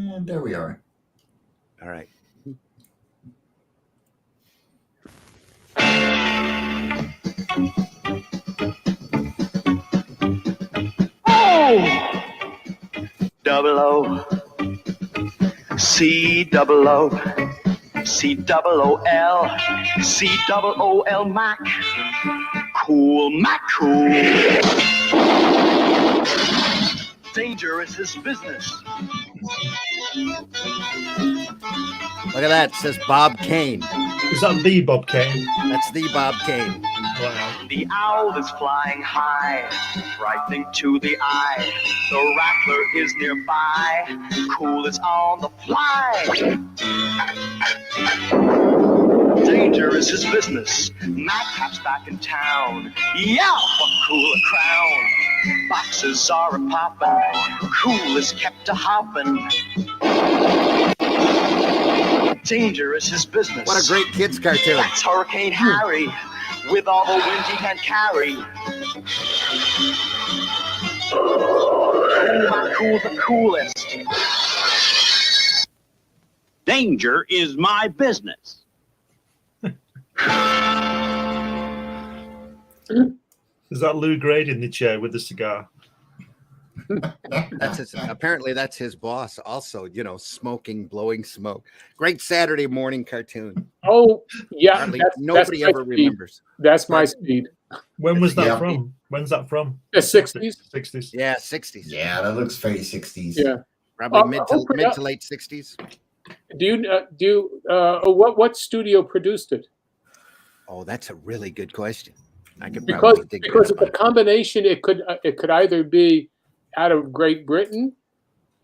And there we are. All right. Oh! Double O, C-double-O, C-double-O-L, C-double-O-L, Mac. Cool, Mac, cool. Danger is his business. Look at that. It says Bob Kane. Is that the Bob Kane? That's the Bob Kane. Wow. The owl is flying high, frightening to the eye. The rattler is nearby, cool is on the fly. Danger is his business. Madcap's back in town. Yow, for cool a crown. Boxes are a poppin', cool is kept a hoppin'. Danger is his business. What a great kids cartoon. That's Hurricane Harry, with all the wind he can carry. Cool, the coolest. Danger is my business. Is that Lou Grade in the chair with the cigar? Apparently that's his boss also, smoking, blowing smoke. Great Saturday morning cartoon. Oh, yeah. Nobody ever remembers. That's my speed. When was that from? When's that from? The 60s. 60s. Yeah, 60s. Yeah, that looks very 60s. Yeah. Probably mid to late 60s. What studio produced it? Oh, that's a really good question. I could because think of the combination, it could either be out of Great Britain,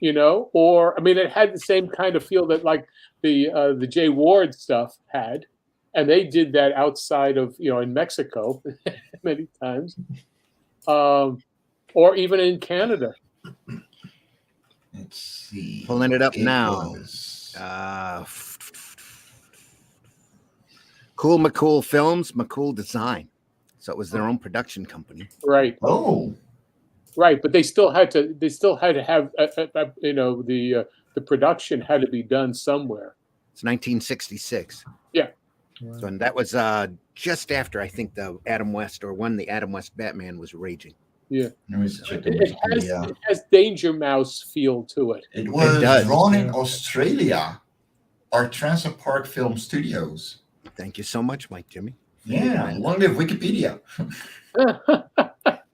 or it had the same kind of feel that like the Jay Ward stuff had, and they did that outside of in Mexico many times, or even in Canada. Let's see. Pulling it up now. Cool McCool Films, McCool Design. So it was their own production company. Right. Oh. Right, but they still had to have the production had to be done somewhere. It's 1966. Yeah. So, and that was just after I think the Adam West Batman was raging. Yeah. It has Danger Mouse feel to it. It was drawn in Australia, our Transit Park Film Studios. Thank you so much, Mike Jimmy. Yeah, long live Wikipedia.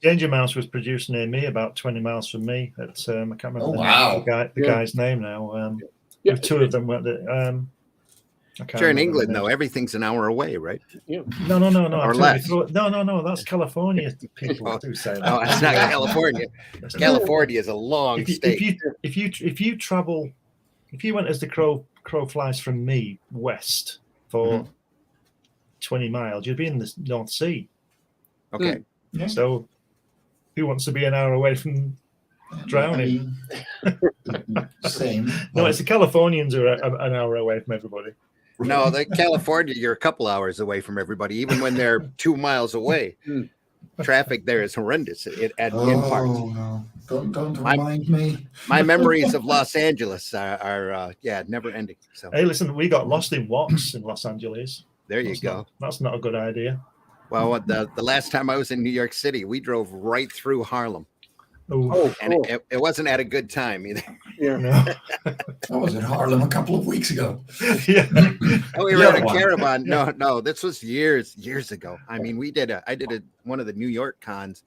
Danger Mouse was produced near me, about 20 miles from me. I can't remember the guy's name now. Two of them went there. Sure, in England, though, everything's an hour away, right? Yeah. No. Or less. No. That's California people do say that. No, that's not California. California is a long state. If you travel, if you went as the crow flies from me west for 20 miles, you'd be in the North Sea. Okay. Yeah. So who wants to be an hour away from drowning? Same. No, it's the Californians who are an hour away from everybody. No, the California, you're a couple hours away from everybody, even when they're 2 miles away. Traffic there is horrendous in parts. No. Don't remind me. My memories of Los Angeles are never ending. So Hey, listen, we got lost in Watts in Los Angeles. there you go. That's not a good idea. Well, the last time I was in New York City, we drove right through Harlem. Oh, and it wasn't at a good time either. Yeah, no. I was in Harlem a couple of weeks ago. Yeah. We were in a caravan. No, this was years ago. I mean, I did one of the New York cons.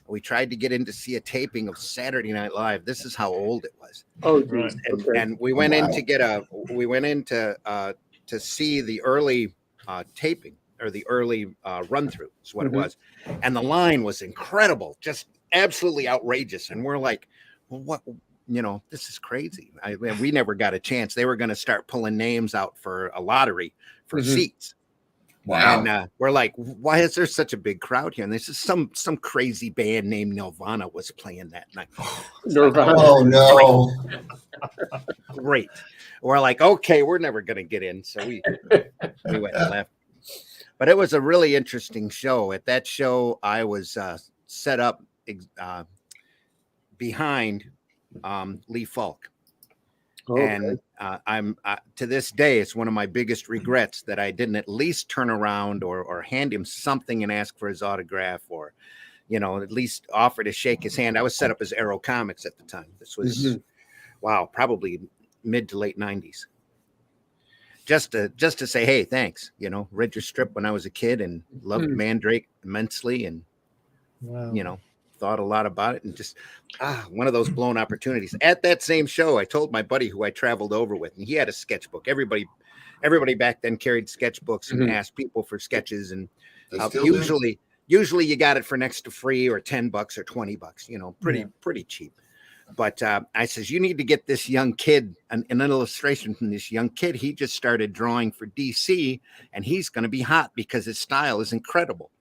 We tried to get in to see a taping of Saturday Night Live. This is how old it was. Oh, geez. And we went in to see the early taping or the early run through is what it was. And the line was incredible, just absolutely outrageous. And we're like, well, what, this is crazy. We never got a chance. They were going to start pulling names out for a lottery for seats. Wow. And we're like, why is there such a big crowd here? And this is some crazy band named Nirvana was playing that night. Nirvana. Oh, no. Great. We're like, okay, we're never going to get in. So we went and left. But it was a really interesting show. At that show, I was set up behind Lee Falk. Okay. And I'm to this day, it's one of my biggest regrets that I didn't at least turn around or hand him something and ask for his autograph, or at least offer to shake his hand. I was set up as Arrow Comics at the time. This was wow, probably mid to late 90s. Just to say, hey, thanks. Read your strip when I was a kid and loved Mandrake immensely, and Wow. thought a lot about it, and just one of those blown opportunities. At that same show, I told my buddy who I traveled over with, and he had a sketchbook. Everybody back then carried sketchbooks and asked people for sketches, and They still do. usually you got it for next to free, or $10 or $20, pretty cheap. But I says, you need to get this young kid an illustration from this young kid. He just started drawing for DC, and he's going to be hot because his style is incredible.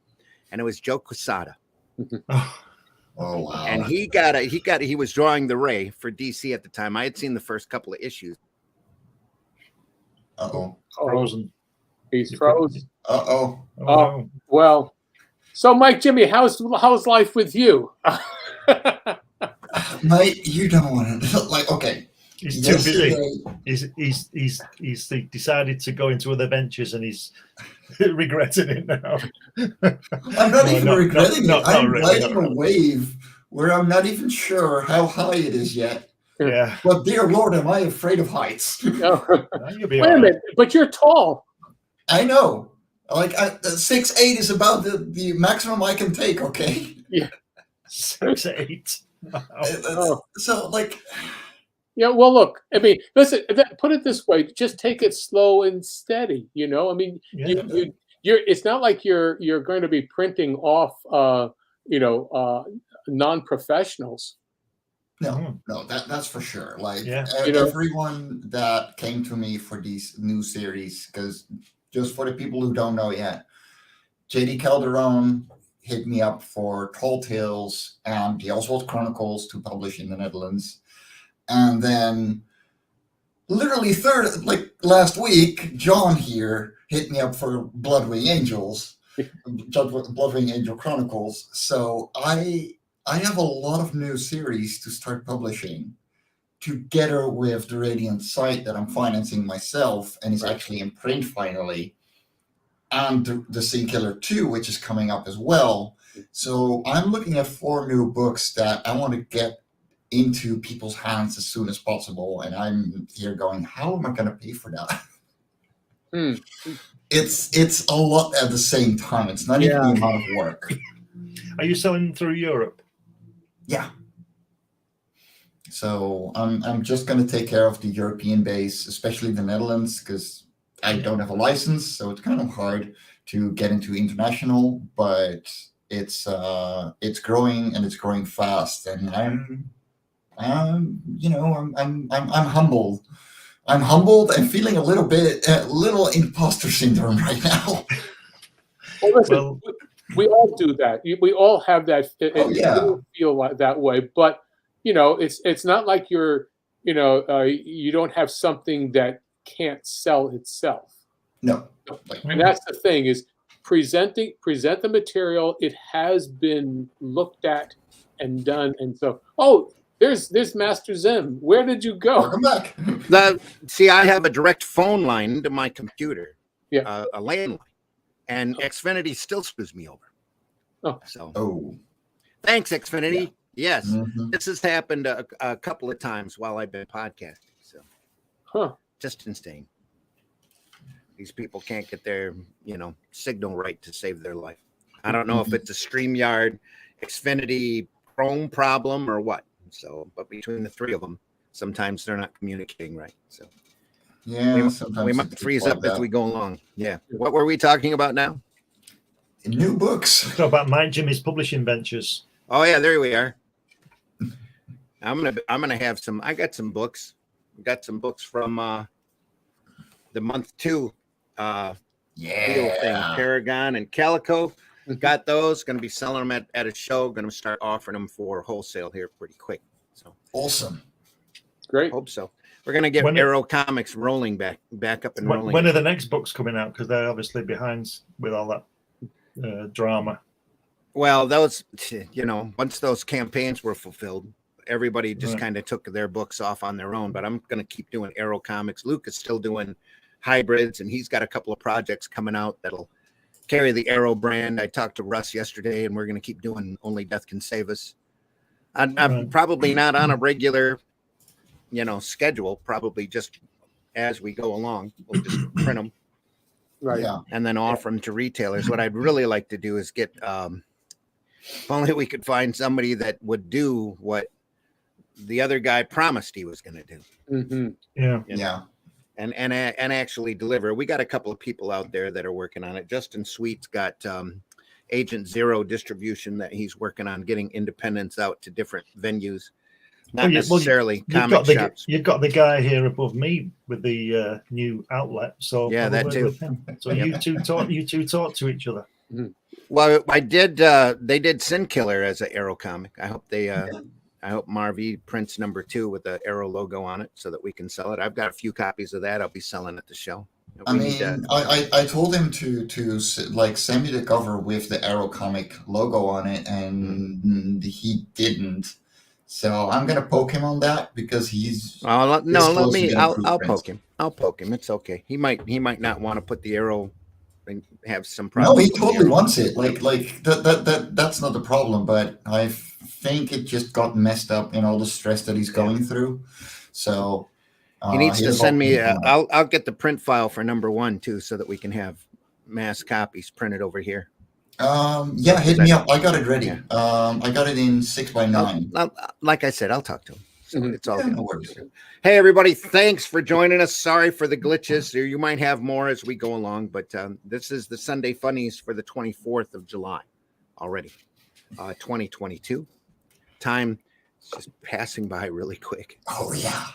And it was Joe Quesada. Oh wow! And he was drawing the Ray for DC at the time. I had seen the first couple of issues. Uh-oh. Frozen. He's frozen. Uh-oh. Oh, well. So, Mike, Jimmy, how's life with you? Mate, you don't want to okay. He's too busy. He's decided to go into other ventures, and he's regretting it now. I'm not even regretting it. I'm really, riding a wave where I'm not even sure how high it is yet. Yeah. But dear Lord, am I afraid of heights? No. You'll be Wait a minute, but you're tall. I know. Like 6'8" is about the maximum I can take. Okay. Yeah. 6'8". Oh. So like. Yeah, well, look. I mean, listen. Put it this way: just take it slow and steady. I mean, you're. It's not like you're going to be printing off, non-professionals. No, that's for sure. Like everyone that came to me for these new series, because just for the people who don't know yet, JD Calderon hit me up for Tall Tales and the Oswald Chronicles to publish in the Netherlands. And then literally last week, John here hit me up for Bloodwing Angels, Bloodwing Angel Chronicles. So I have a lot of new series to start publishing together with the Radiant site that I'm financing myself and is actually in print finally. And the Scene Killer 2, which is coming up as well. So I'm looking at 4 new books that I want to get into people's hands as soon as possible, and I'm here going, how am I going to pay for that? It's a lot at the same time. It's not even the amount of work. Are you selling through Europe? Yeah. So I'm just going to take care of the European base, especially the Netherlands, because I don't have a license, so it's kind of hard to get into international, but it's growing, and it's growing fast, and I'm humbled. I'm humbled and feeling a little imposter syndrome right now. Well, listen, we all do that. We all have that. Feel like that way, but it's not like you're, you don't have something that can't sell itself. No. And that's the thing, is present the material. It has been looked at and done, and so there's Master Zim. Where did you go? Welcome back. See, I have a direct phone line to my computer, a landline, and Xfinity still screws me over. Thanks, Xfinity. Yes, this has happened a couple of times while I've been podcasting. So, just insane. These people can't get their signal right to save their life. I don't know if it's a StreamYard, Xfinity, Chrome problem or what. So, but between the 3 of them, sometimes they're not communicating right. So, we might freeze up as we go along. Yeah. What were we talking about now? New books. Talk about Mike Jimmy's publishing ventures. Oh yeah, there we are. I'm gonna have some. I got some books. We got some books from the month 2. Deal thing, Paragon and Calico. Got those. Going to be selling them at a show. Going to start offering them for wholesale here pretty quick. So awesome, great. Hope so. We're going to get Arrow Comics rolling back up and rolling. When are the next books coming out? Because they're obviously behind with all that drama. Well, those once those campaigns were fulfilled, everybody just kind of took their books off on their own, but I'm going to keep doing Arrow comics. Luke is still doing hybrids, and he's got a couple of projects coming out that'll carry the Arrow brand. I talked to Russ yesterday, and we're going to keep doing Only Death Can Save Us. I'm probably not on a regular, schedule, probably just as we go along. We'll just print them. Right. Yeah. And then offer them to retailers. What I'd really like to do is get, if only we could find somebody that would do what the other guy promised he was going to do. Mm-hmm. Yeah. Yeah. And actually deliver. We got a couple of people out there that are working on it. Justin Sweet's got Agent Zero distribution that he's working on getting independents out to different venues. Not necessarily comic shops. You've got the guy here above me with the new outlet. So yeah, that too. With him. So you two talk to each other. Mm-hmm. Well, I did. They did Sin Killer as an Arrow comic. I hope they. I hope Marv prints number 2 with the Arrow logo on it so that we can sell it. I've got a few copies of that. I'll be selling at the show. I told him to send me the cover with the Arrow comic logo on it, and he didn't. So I'm gonna poke him on that because he's. Let me. I'll poke him. I'll poke him. It's okay. He might not want to put the Arrow and have some problem. No, he totally wants it. That's not the problem. But I think it just got messed up in all the stress that he's going through. So he needs to send me. I'll get the print file for number 1 too, so that we can have mass copies printed over here. Hit me up. I got it ready. I got it in 6x9. Like I said, I'll talk to him. So it's all good. No worries. Hey, everybody, thanks for joining us. Sorry for the glitches. You might have more as we go along, but this is the Sunday Funnies for the 24th of July already, 2022. Time is just passing by really quick. Oh, yeah.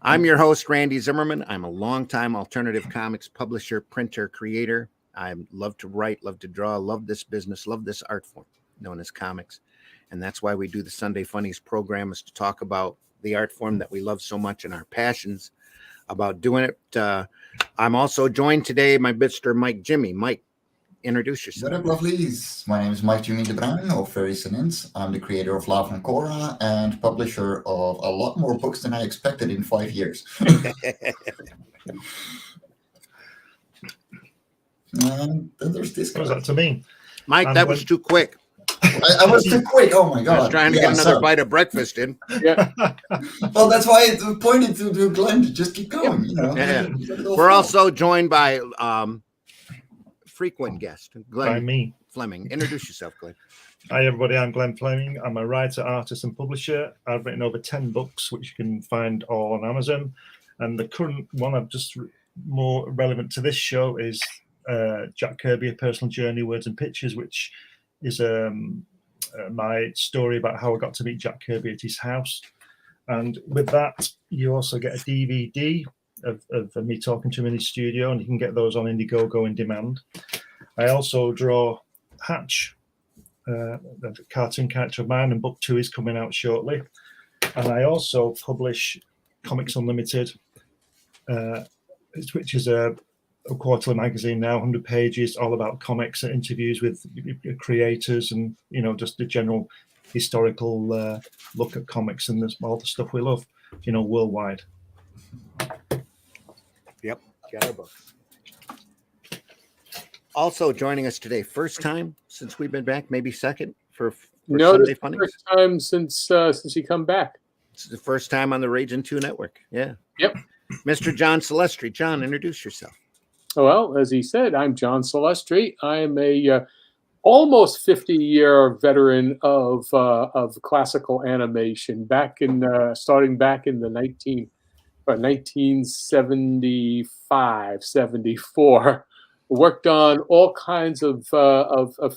I'm your host, Randy Zimmerman. I'm a longtime alternative comics publisher, printer, creator. I love to write, love to draw, love this business, love this art form known as comics. And that's why we do the Sunday Funnies program, is to talk about the art form that we love so much and our passions about doing it. I'm also joined today by Mr. Mike Jimmy. Mike, introduce yourself. What up, lovelies? My name is Mike Jimmy de Bruin of Very Sinins. I'm the creator of Loughran Cora and publisher of a lot more books than I expected in 5 years. And then there's this guy. What was that to me? Mike, that was too quick. I was too quick. Oh my God. I was trying to get another bite of breakfast in. Yeah. Well, that's why I pointed to Glenn to just keep going. Yeah. We're also joined by frequent guest, Glenn By me. Fleming. Introduce yourself, Glenn. Hi, everybody. I'm Glenn Fleming. I'm a writer, artist, and publisher. I've written over 10 books, which you can find all on Amazon. And the current one I've just more relevant to this show is Jack Kirby, A Personal Journey, Words and Pictures, which is my story about how I got to meet Jack Kirby at his house. And with that, you also get a DVD of me talking to him in his studio, and you can get those on Indiegogo in demand. I also draw Hatch, a cartoon character of mine, and book 2 is coming out shortly. And I also publish Comics Unlimited, which is a quarterly magazine now, 100 pages, all about comics and interviews with creators and, just the general historical look at comics and all the stuff we love, worldwide. Yep, got our book. Also joining us today, first time since we've been back, maybe second for Sunday Funnies. First time since you come back. It's the first time on the Ragin 2 network. Yeah. Yep. Mr. John Celestri. John, introduce yourself. Well, as he said, I'm John Celestri. I am a almost 50-year veteran of classical animation. Starting back in the 1975, 74. Worked on all kinds of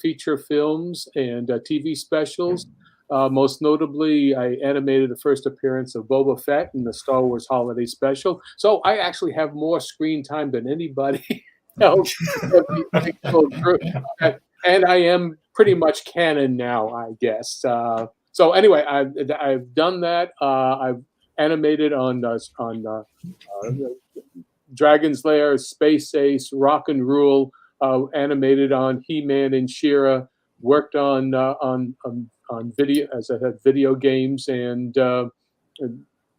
feature films and TV specials. Most notably, I animated the first appearance of Boba Fett in the Star Wars Holiday Special. So I actually have more screen time than anybody else. And I am pretty much canon now, I guess. So anyway, I've done that. I've animated on Dragon's Lair, Space Ace, Rock and Rule, animated on He-Man and She-Ra, worked on video, as I said, video games and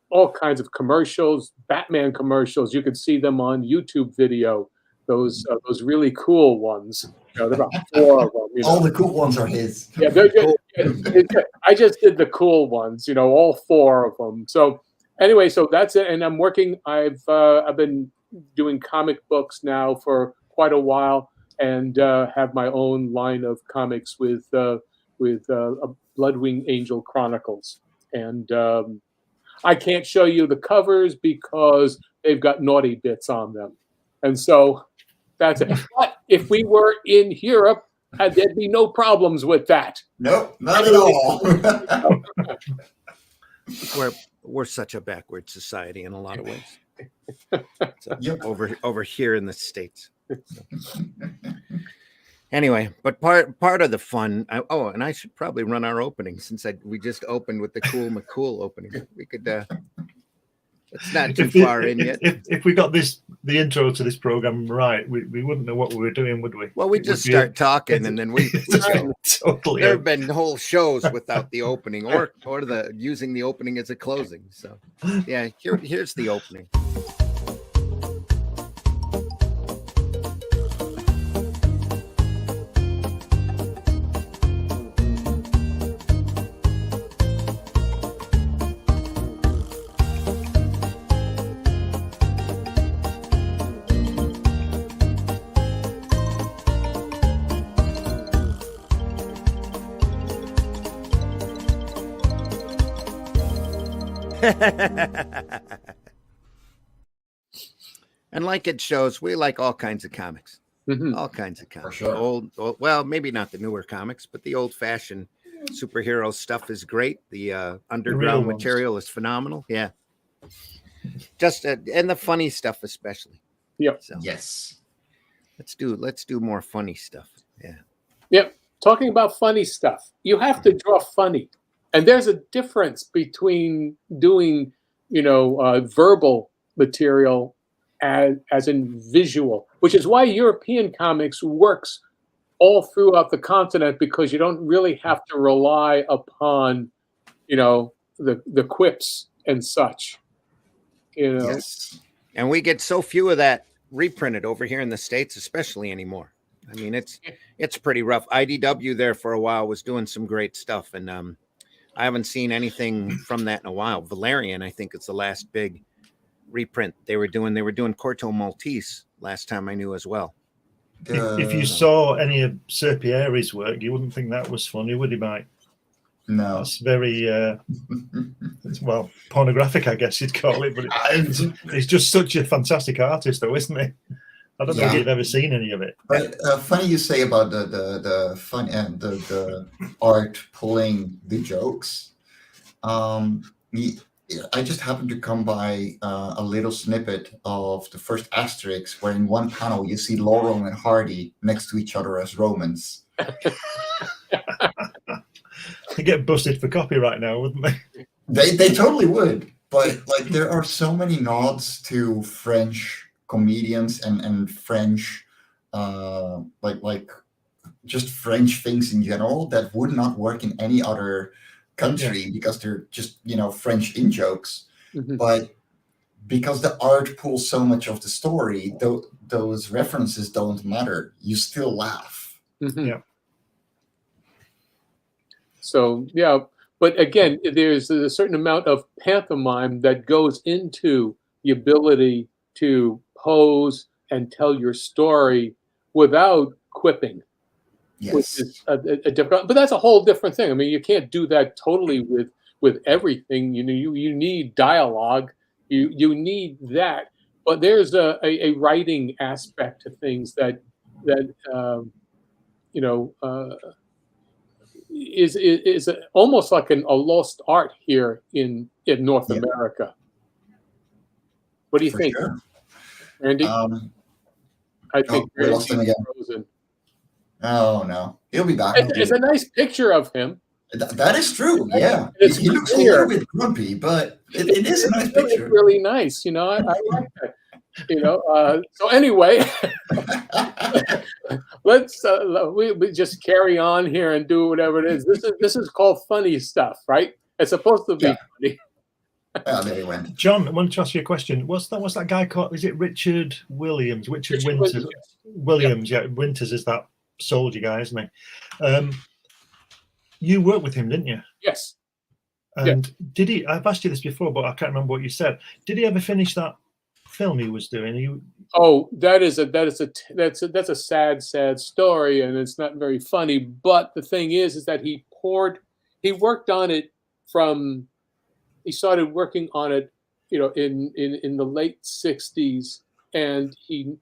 all kinds of commercials, Batman commercials. You could see them on YouTube video. Those really cool ones. There are about 4 of them. All the cool ones are his. Yeah, they're good. I just did the cool ones. All 4 of them. So anyway, so that's it. And I'm working. I've been doing comic books now for quite a while, and have my own line of comics with Bloodwing Angel Chronicles. And I can't show you the covers because they've got naughty bits on them, and so that's it. But if we were in Europe, there'd be no problems with that. Nope, not at all. We're such a backward society in a lot of ways. So, over here in the States. So. Anyway, but part of the fun. And I should probably run our opening since we just opened with the Cool McCool opening. We could. It's not too far in yet. If we got the intro to this program right, we wouldn't know what we were doing, would we? Well, we just start talking, and then we totally. There have been whole shows without the opening, or using the opening as a closing. So, yeah, here's the opening. And like it shows, we like all kinds of comics. All kinds of comics. Sure. Old, well, maybe not the newer comics, but the old-fashioned superhero stuff is great. The underground material is phenomenal. Yeah. Just and the funny stuff especially. Yep. So, yes. Let's do more funny stuff. Yeah. Yep. Talking about funny stuff, you have to draw funny. And there's a difference between doing, verbal material as in visual, which is why European comics works all throughout the continent, because you don't really have to rely upon, the quips and such. Yes. And we get so few of that reprinted over here in the States, especially anymore. I mean, it's pretty rough. IDW there for a while was doing some great stuff, and I haven't seen anything from that in a while. Valerian, I think it's the last big reprint they were doing. They were doing Corto Maltese last time I knew as well. If you saw any of Serpieri's work, you wouldn't think that was funny, would you, Mike? No. It's very, pornographic, I guess you'd call it. But he's just such a fantastic artist, though, isn't he? I don't know if you've ever seen any of it. But funny you say about the fun and the art pulling the jokes. I just happened to come by a little snippet of the first Asterix, where in one panel you see Laurel and Hardy next to each other as Romans. They get busted for copyright now, wouldn't they? They totally would. But there are so many nods to French comedians and French just French things in general that would not work in any other country because they're just French in jokes. But because the art pulls so much of the story, those references don't matter. You still laugh. Yeah. So but again, there's a certain amount of pantomime that goes into the ability to pose and tell your story without quipping. Yes. Which is a different, but that's a whole different thing. I mean, you can't do that totally with everything. You need dialogue. You need that. But there's a writing aspect to things that is almost like a lost art here in North America. What do you think, Randy? I think we lost him again. Frozen. Oh no, he'll be back. It's a nice picture of him. That is true. Yeah, he looks a little bit grumpy, but it is a nice picture. It's really nice. I like that. So anyway, let's we just carry on here and do whatever it is. This is called funny stuff, right? It's supposed to be funny. There you went. John, I wanted to ask you a question. What's that guy called? Is it Richard Williams? Richard Winters. Williams, yeah. Winters is that soldier guy, isn't he? You worked with him, didn't you? Yes. And did he? I've asked you this before, but I can't remember what you said. Did he ever finish that film he was doing? That's a sad story, and it's not very funny. But the thing is that he worked on it he started working on it, in the late '60s, and he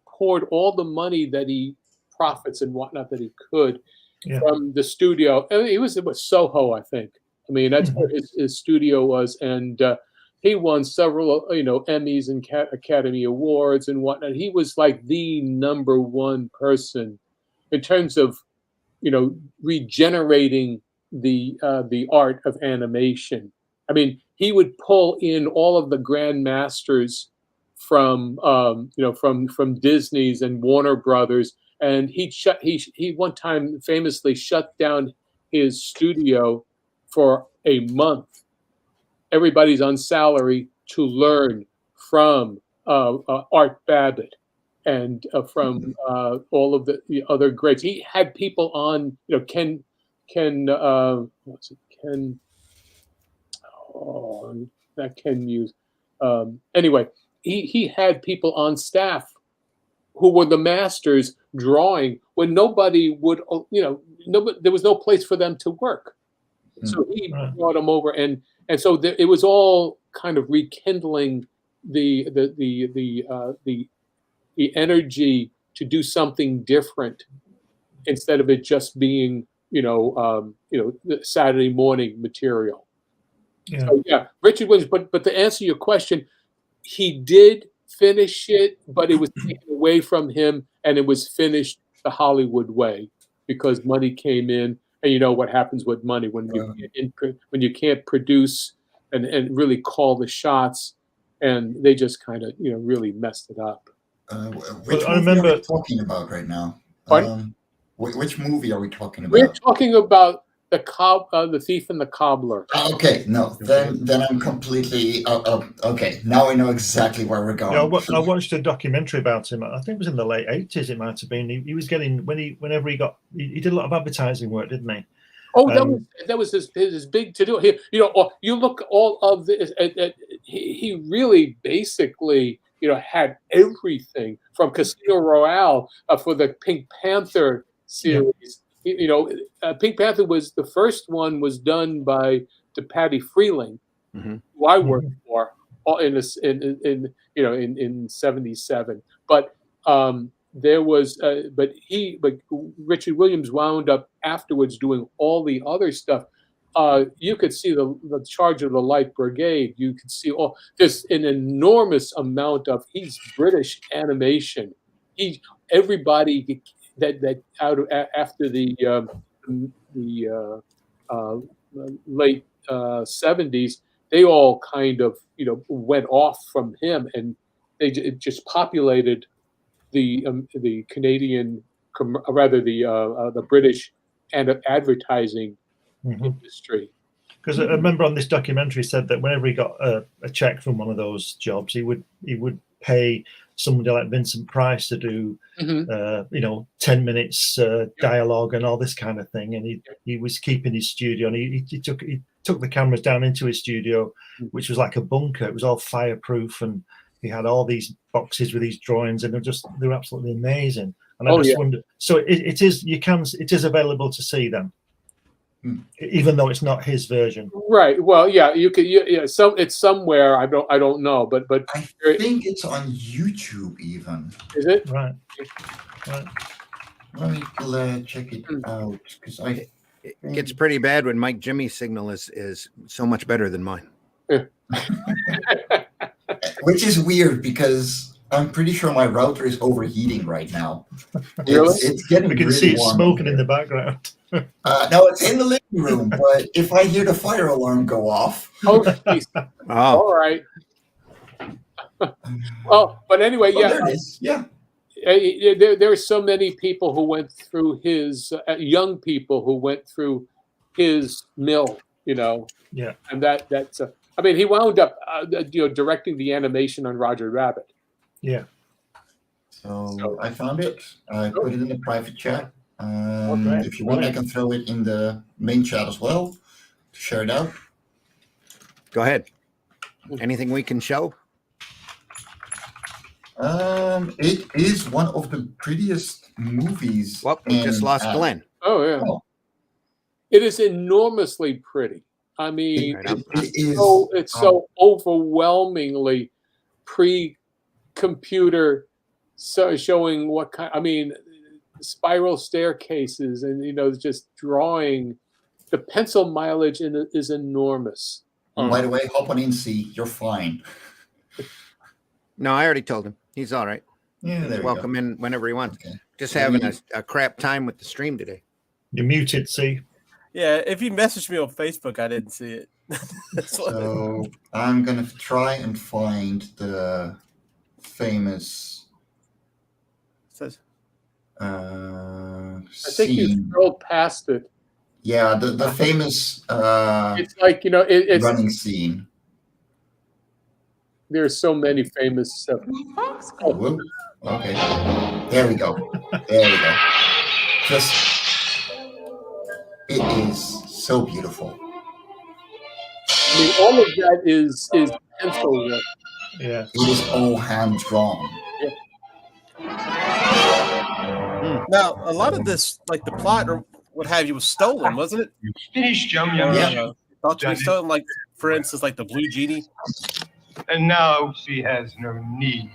poured all the money that he profits and whatnot that he could from the studio. I mean, it was Soho, I think. I mean, that's where his studio was, and he won several, Emmys and Academy Awards and whatnot. He was like the number one person in terms of, regenerating the art of animation. I mean, he would pull in all of the grandmasters from Disney's and Warner Brothers, and he one time famously shut down his studio for a month. Everybody's on salary to learn from Art Babbitt and from all of the other greats. He had people on, Ken. That Ken Muse. Anyway, he had people on staff who were the masters drawing when nobody would, there was no place for them to work. So he brought them over, and so it was all kind of rekindling the energy to do something different instead of it just being the Saturday morning material. Yeah. So, Richard Williams. But to answer your question, he did finish it, but it was taken away from him, and it was finished the Hollywood way because money came in, and you know what happens with money when you can't produce and really call the shots, and they just kind of really messed it up. Which movie are we talking about right now? Pardon? Which movie are we talking about? We're talking about the Thief and the Cobbler. Okay, no, then I'm completely okay. Now I know exactly where we're going. Yeah, I watched a documentary about him. I think it was in the late '80s. It might have been. He was getting whenever he did a lot of advertising work, didn't he? Oh, that was his big to do. You look all of this. He really basically had everything from Casino Royale for the Pink Panther series. Pink Panther was the first one was done by Patty Freeling, who I worked for in '77. But there was, but Richard Williams wound up afterwards doing all the other stuff. You could see the Charge of the Light Brigade. You could see there's an enormous amount of British animation. Everybody that out after the late '70s, they all kind of went off from him, and it just populated the Canadian, rather the British and advertising industry. Because I remember on this documentary said that whenever he got a check from one of those jobs, he would pay somebody like Vincent Price to do 10 minutes dialogue and all this kind of thing, and he was keeping his studio, and he took the cameras down into his studio, which was like a bunker. It was all fireproof, and he had all these boxes with these drawings, and they were absolutely amazing. And I just wondered, so it is available to see them, even though it's not his version. Right. Well, yeah, you could. So it's somewhere. I don't know, but I think it's on YouTube even. Is it? Right. Let me check it out, because it gets pretty bad when Mike Jimmy's signal is so much better than mine. Which is weird because I'm pretty sure my router is overheating right now. Really? It's getting. We can really see it warm smoking in the background. No, it's in the living room, but if I hear the fire alarm go off. Oh, geez. All right. Well, but anyway, Well, yeah. there it is. Yeah. There are so many people who went through his young people who went through his mill, Yeah. and that's I mean, he wound up directing the animation on Roger Rabbit. Yeah. So I found it. I put it in the private chat. Okay. If you want, I can throw it in the main chat as well to share it out. Go ahead. Anything we can show? It is one of the prettiest movies. Well, we just lost Glenn. Oh yeah. Oh. It is enormously pretty. I mean, it's so overwhelmingly pre-computer, so showing what kind. I mean, spiral staircases and just drawing. The pencil mileage in it is enormous. By the way, hop on in, see, you're fine. No, I already told him. He's all right. Yeah, there welcome in whenever he wants. Okay. Just having a crap time with the stream today. You're muted, see. Yeah, if you messaged me on Facebook, I didn't see it. So I'm gonna try and find the famous. I think you scrolled past it. Yeah, the famous. It's like it's running scene. There's so many famous stuff. Oh, whoop. Okay. There we go. It is so beautiful. I mean, all of that is pencil work. Yeah. It is all hand drawn. Yeah. Now, a lot of this, like the plot or what have you, was stolen, wasn't it? Finished, Jum. Yeah. Thought to be stolen, like for instance, like the Blue Genie. And now she has no need.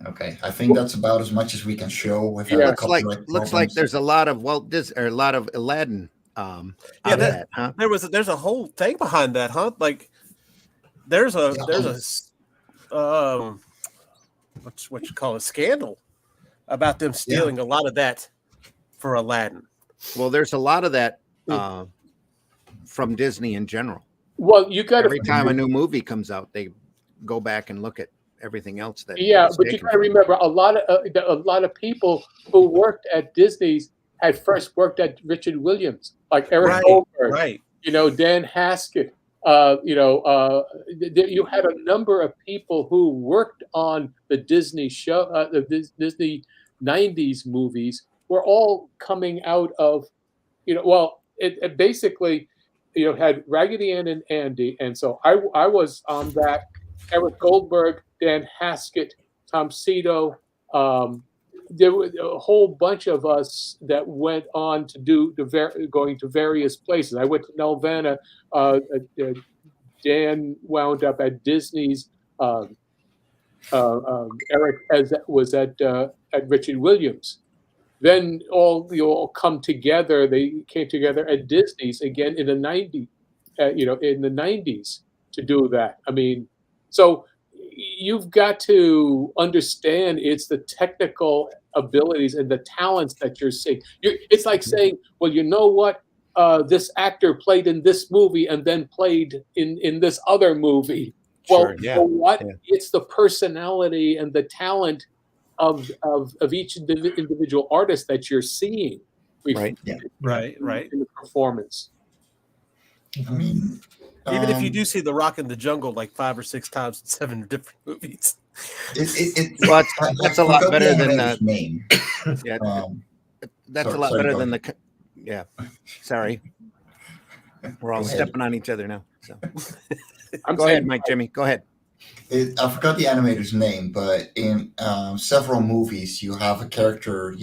Okay, I think that's about as much as we can show with looks like there's a lot of a lot of Aladdin. There's a whole thing behind that, huh? Like there's a what you call a scandal about them stealing a lot of that for Aladdin. Well, there's a lot of that from Disney in general. Well, you got every time a new movie comes out, they go back and look at everything else that. Yeah, but you got to remember a lot of people who worked at Disney's had first worked at Richard Williams, like Eric Goldberg, right? Dan Haskett. You had a number of people who worked on the Disney show, the Disney '90s movies, were all coming out of, it basically. Had Raggedy Ann and Andy, and so I was on that. Eric Goldberg, Dan Haskett, Tom Cito. There were a whole bunch of us that went on to going to various places. I went to Nelvana. Dan wound up at Disney's. Eric was at Richard Williams. Then you all come together. They came together at Disney's again in the '90s, in the '90s to do that. I mean, so you've got to understand it's the technical abilities and the talents that you're seeing. It's like saying, well, you know what? This actor played in this movie and then played in this other movie. Well, what? Yeah. It's the personality and the talent of each individual artist that you're seeing, right in the performance. I mean, even if you do see The Rock in the Jungle like 5 or 6 times in 7 different movies, that's a lot better than the name. Yeah, that's a lot better than the. Yeah, sorry, we're all stepping on each other now. So, go ahead, Mike, Jimmy, go ahead. I forgot the animator's name, but in several movies, you have a character,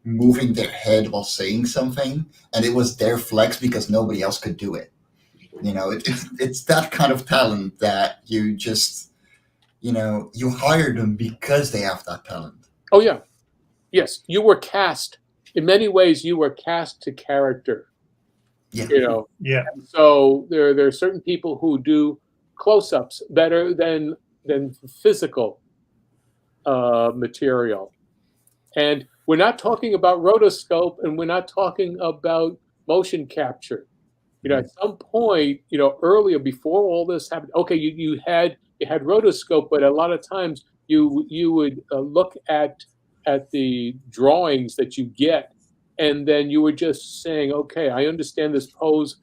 moving their head while saying something, and it was their flex because nobody else could do it. It's that kind of talent that you just, you hire them because they have that talent. Oh yeah, yes, you were cast. In many ways, you were cast to character. Yeah. Yeah. So there are certain people who do close-ups better than physical material, and we're not talking about rotoscope, and we're not talking about motion capture. At some point, earlier before all this happened, okay, you had you had rotoscope, but a lot of times you would look at the drawings that you get, and then you were just saying, okay, I understand this pose.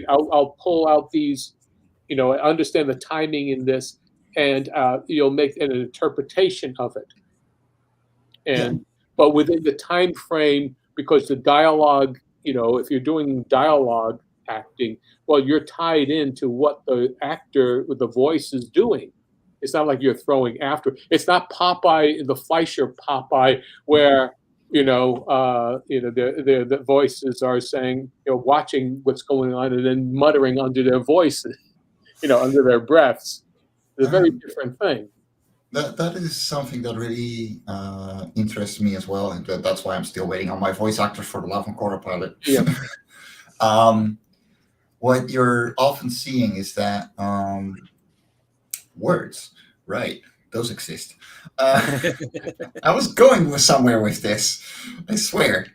I'll pull out these, I understand the timing in this, and you'll make an interpretation of it. And but within the time frame, because the dialogue, if you're doing dialogue acting, well, you're tied into what the actor with the voice is doing. It's not like you're throwing after. It's not Popeye, the Fleischer Popeye, where the voices are saying, watching what's going on and then muttering under their voices, under their breaths. It's a very different thing. That is something that really interests me as well, and that's why I'm still waiting on my voice actors for the Loughran Quarter pilot. Yeah. What you're often seeing is that words, right? Those exist. I was going somewhere with this, I swear.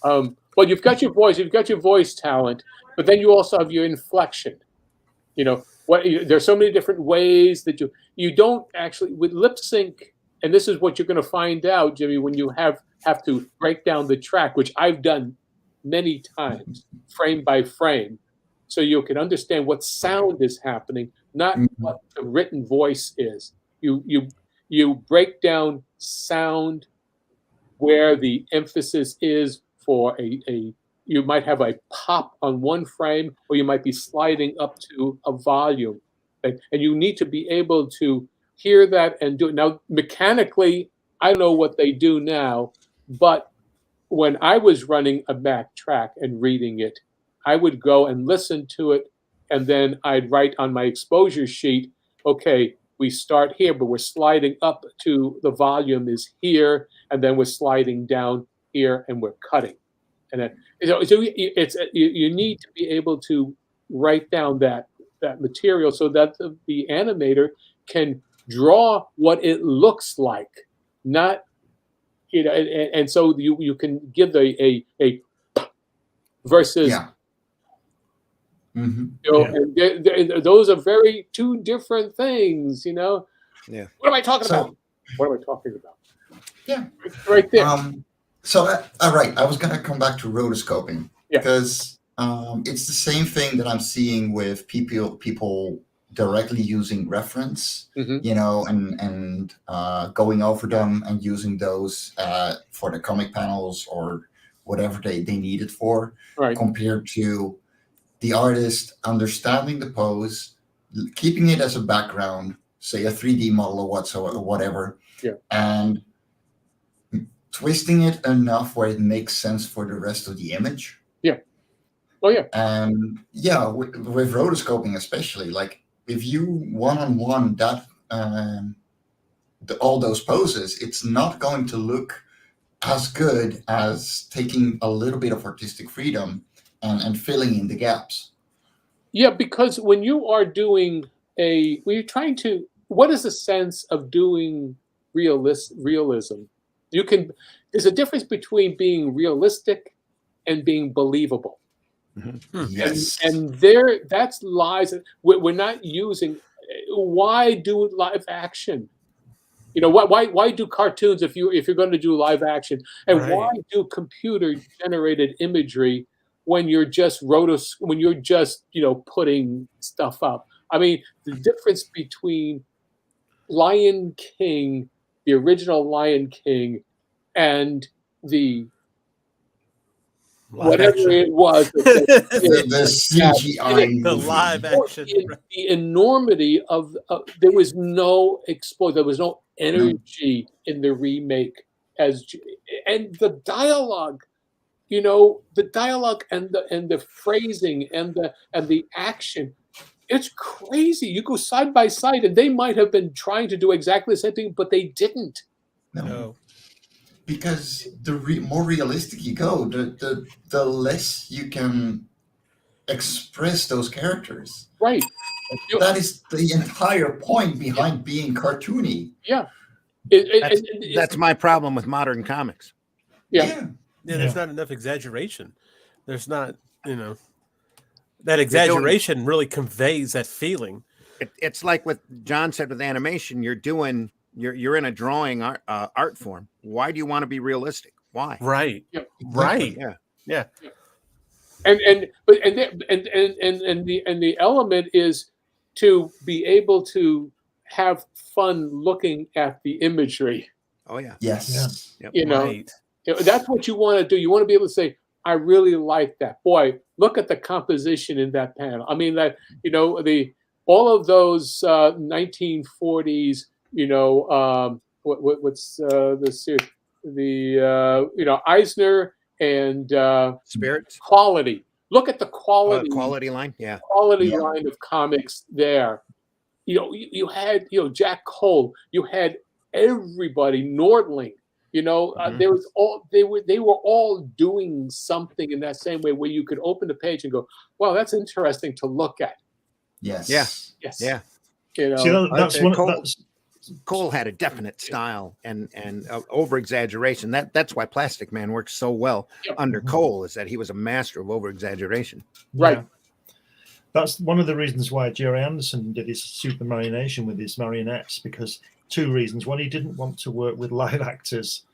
Well, you've got your voice talent, but then you also have your inflection. There's so many different ways that you don't actually with lip sync, and this is what you're going to find out, Jimmy, when you have to break down the track, which I've done many times, frame by frame, so you can understand what sound is happening, not what the written voice is. You break down sound where the emphasis is for you might have a pop on one frame, or you might be sliding up to a volume. And you need to be able to hear that and do it. Now, mechanically, I know what they do now, but when I was running a back track and reading it, I would go and listen to it, and then I'd write on my exposure sheet, okay, we start here, but we're sliding up to the volume is here, and then we're sliding down here, and we're cutting. And then, you need to be able to write down that material so that the animator can draw what it looks like, not and so you can give a versus. And those are two different things. What am I talking about? What am I talking about? Yeah, right there. All right, I was going to come back to rotoscoping because it's the same thing that I'm seeing with people directly using reference, and going over them and using those for the comic panels or whatever they need it for, compared to the artist understanding the pose, keeping it as a background, say a 3D model or whatever, and twisting it enough where it makes sense for the rest of the image. Yeah. Oh yeah. And with rotoscoping especially, like if you one-on-one that all those poses, it's not going to look as good as taking a little bit of artistic freedom and filling in the gaps. Yeah, because when you are doing what is the sense of doing realism? There's a difference between being realistic and being believable. Yes. And that's lies. We're not using. Why do live action? Why do cartoons if you're going to do live action? And why do computer generated imagery when you're just putting stuff up? I mean, the difference between Lion King, the original Lion King, and the whatever it was, the CGI, the live action, the enormity of there was no explosion, there was no energy in the remake, and the dialogue, the dialogue and the phrasing and the action. It's crazy. You go side by side, and they might have been trying to do exactly the same thing, but they didn't. No. Because the more realistic you go, the less you can express those characters. Right. That is the entire point behind being cartoony. Yeah. That's my problem with modern comics. Yeah. There's not enough exaggeration. There's not, that exaggeration really conveys that feeling. It's like what John said with animation. You're in a drawing art form. Why do you want to be realistic? Why? Right. Yeah. Right. Yeah. And the element is to be able to have fun looking at the imagery. Oh yeah. Yes. Yep. You know, Right. that's what you want to do. You want to be able to say, I really like that. Boy, look at the composition in that panel. I mean, that, all of those 1940s, what's this here? Eisner and Spirits. Quality. Look at the quality. Quality line. Yeah. Quality line of comics there. You had, Jack Cole. You had everybody, Nordling. There was they were all doing something in that same way where you could open the page and go, wow, that's interesting to look at. Yes. Yeah. Yes. Yeah. See, that's one. Cole had a definite style and over exaggeration. That's why Plastic Man works so well under Cole, is that he was a master of over exaggeration. Right. Yeah. That's one of the reasons why Jerry Anderson did his Super Marionation with his marionettes, because two reasons. One, he didn't want to work with live actors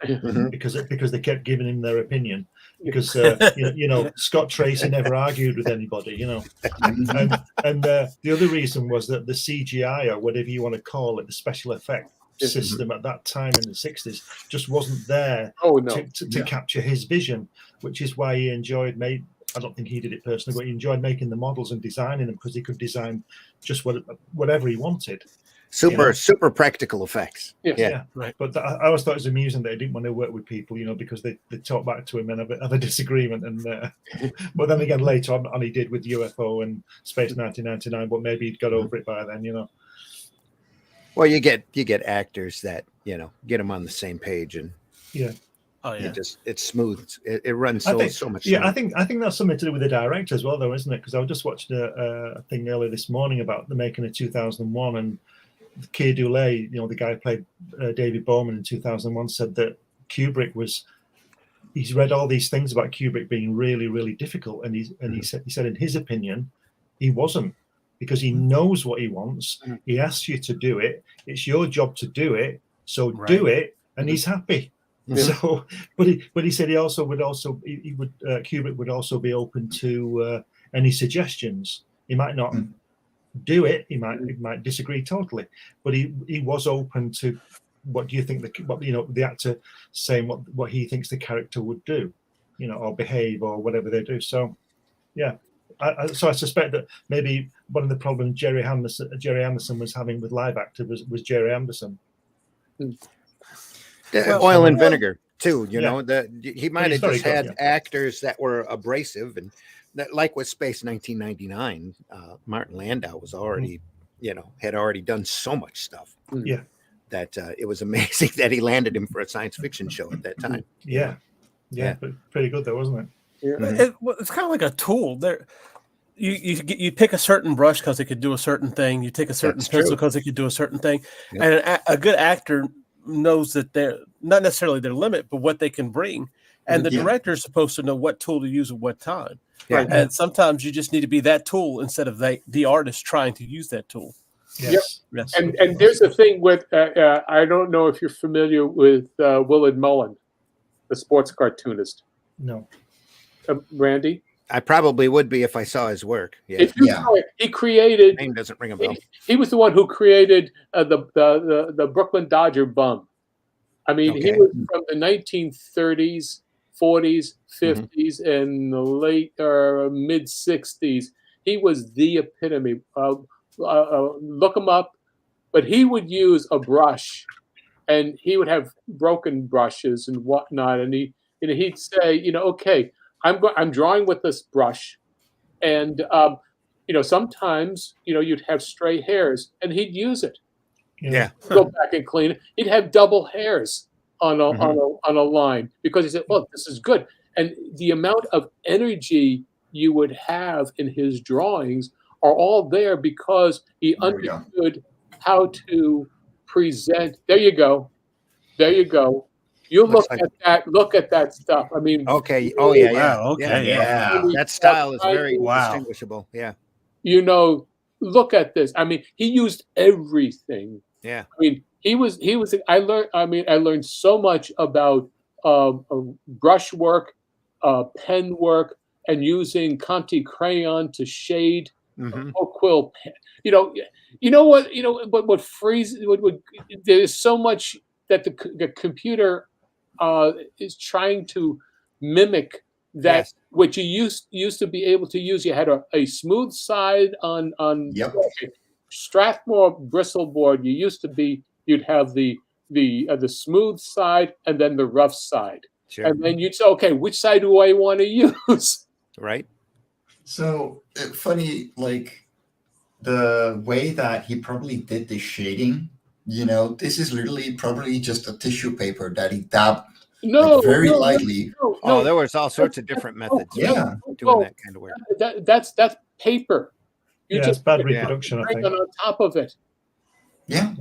because they kept giving him their opinion. Because Scott Tracy never argued with anybody, and the other reason was that the CGI, or whatever you want to call it, the special effect system at that time in the 60s just wasn't there to capture his vision, which is why he enjoyed I don't think he did it personally, but he enjoyed making the models and designing them because he could design just whatever he wanted. Super practical effects. Yeah. Right. But I always thought it was amusing that he didn't want to work with people, because they talk back to him and have a disagreement. And but then again, later on he did with UFO and Space 1999, but maybe he'd got over it by then, Well, you get actors that get them on the same page, and it's smooth. It runs so much. Yeah, I think that's something to do with the director as well, though, isn't it? Because I just watched a thing earlier this morning about the making of 2001, and Keir Dullea, the guy who played David Bowman in 2001, said that he's read all these things about Kubrick being really, really difficult, and he said in his opinion he wasn't, because he knows what he wants. He asks you to do it. It's your job to do it. So do it, and he's happy. So, but he said Kubrick would also be open to any suggestions. He might not do it. He might disagree totally, but he was open to what do you think the actor saying what he thinks the character would do, or behave or whatever they do. So, yeah. So I suspect that maybe one of the problems Jerry Anderson was having with live actors was Jerry Anderson. Oil and vinegar too. He might have just had actors that were abrasive, and that, like with Space 1999, Martin Landau was already, had already done so much stuff. Yeah, that it was amazing that he landed him for a science fiction show at that time. Yeah. But pretty good though, wasn't it? Yeah. It's kind of like a tool. There, you pick a certain brush because it could do a certain thing. You take a certain pencil because it could do a certain thing. Yep. And a good actor knows that they're not necessarily their limit, but what they can bring. And the director is supposed to know what tool to use at what time. Yeah. And sometimes you just need to be that tool instead of the artist trying to use that tool. Yes. And there's a thing with I don't know if you're familiar with Willard Mullen, the sports cartoonist. No. Randy? I probably would be if I saw his work. Yeah. If you saw it, he created. Name doesn't ring a bell. He was the one who created the Brooklyn Dodger bum. I mean, he was from the 1930s, 40s, 50s, and the late mid 60s. He was the epitome. Look him up, but he would use a brush, and he would have broken brushes and whatnot, and he'd say, okay, I'm drawing with this brush, and sometimes you'd have stray hairs, and he'd use it. Yeah. Go back and clean it. He'd have double hairs on a line because he said, "Look, this is good." And the amount of energy you would have in his drawings are all there because he understood how to present. There you go. You look at that stuff. I mean, okay. Oh yeah. Wow. Okay. Yeah. That style is very distinguishable. Yeah. look at this. I mean, he used everything. Yeah. I mean, he was. I learned so much about brush work, pen work, and using Conti crayon to shade. Quill pen. What frees. There's so much that the computer is trying to mimic. That what you used to be able to use, you had a smooth side on Strathmore bristle board. You'd have the smooth side and then the rough side, and then you'd say, okay, which side do I want to use? Right. So funny, like the way that he probably did the shading. This is literally probably just a tissue paper that he dabbed. Very lightly. No, there was all sorts of different methods. Doing that kind of work. That's paper. It's bad reproduction. I think on top of it. Yeah.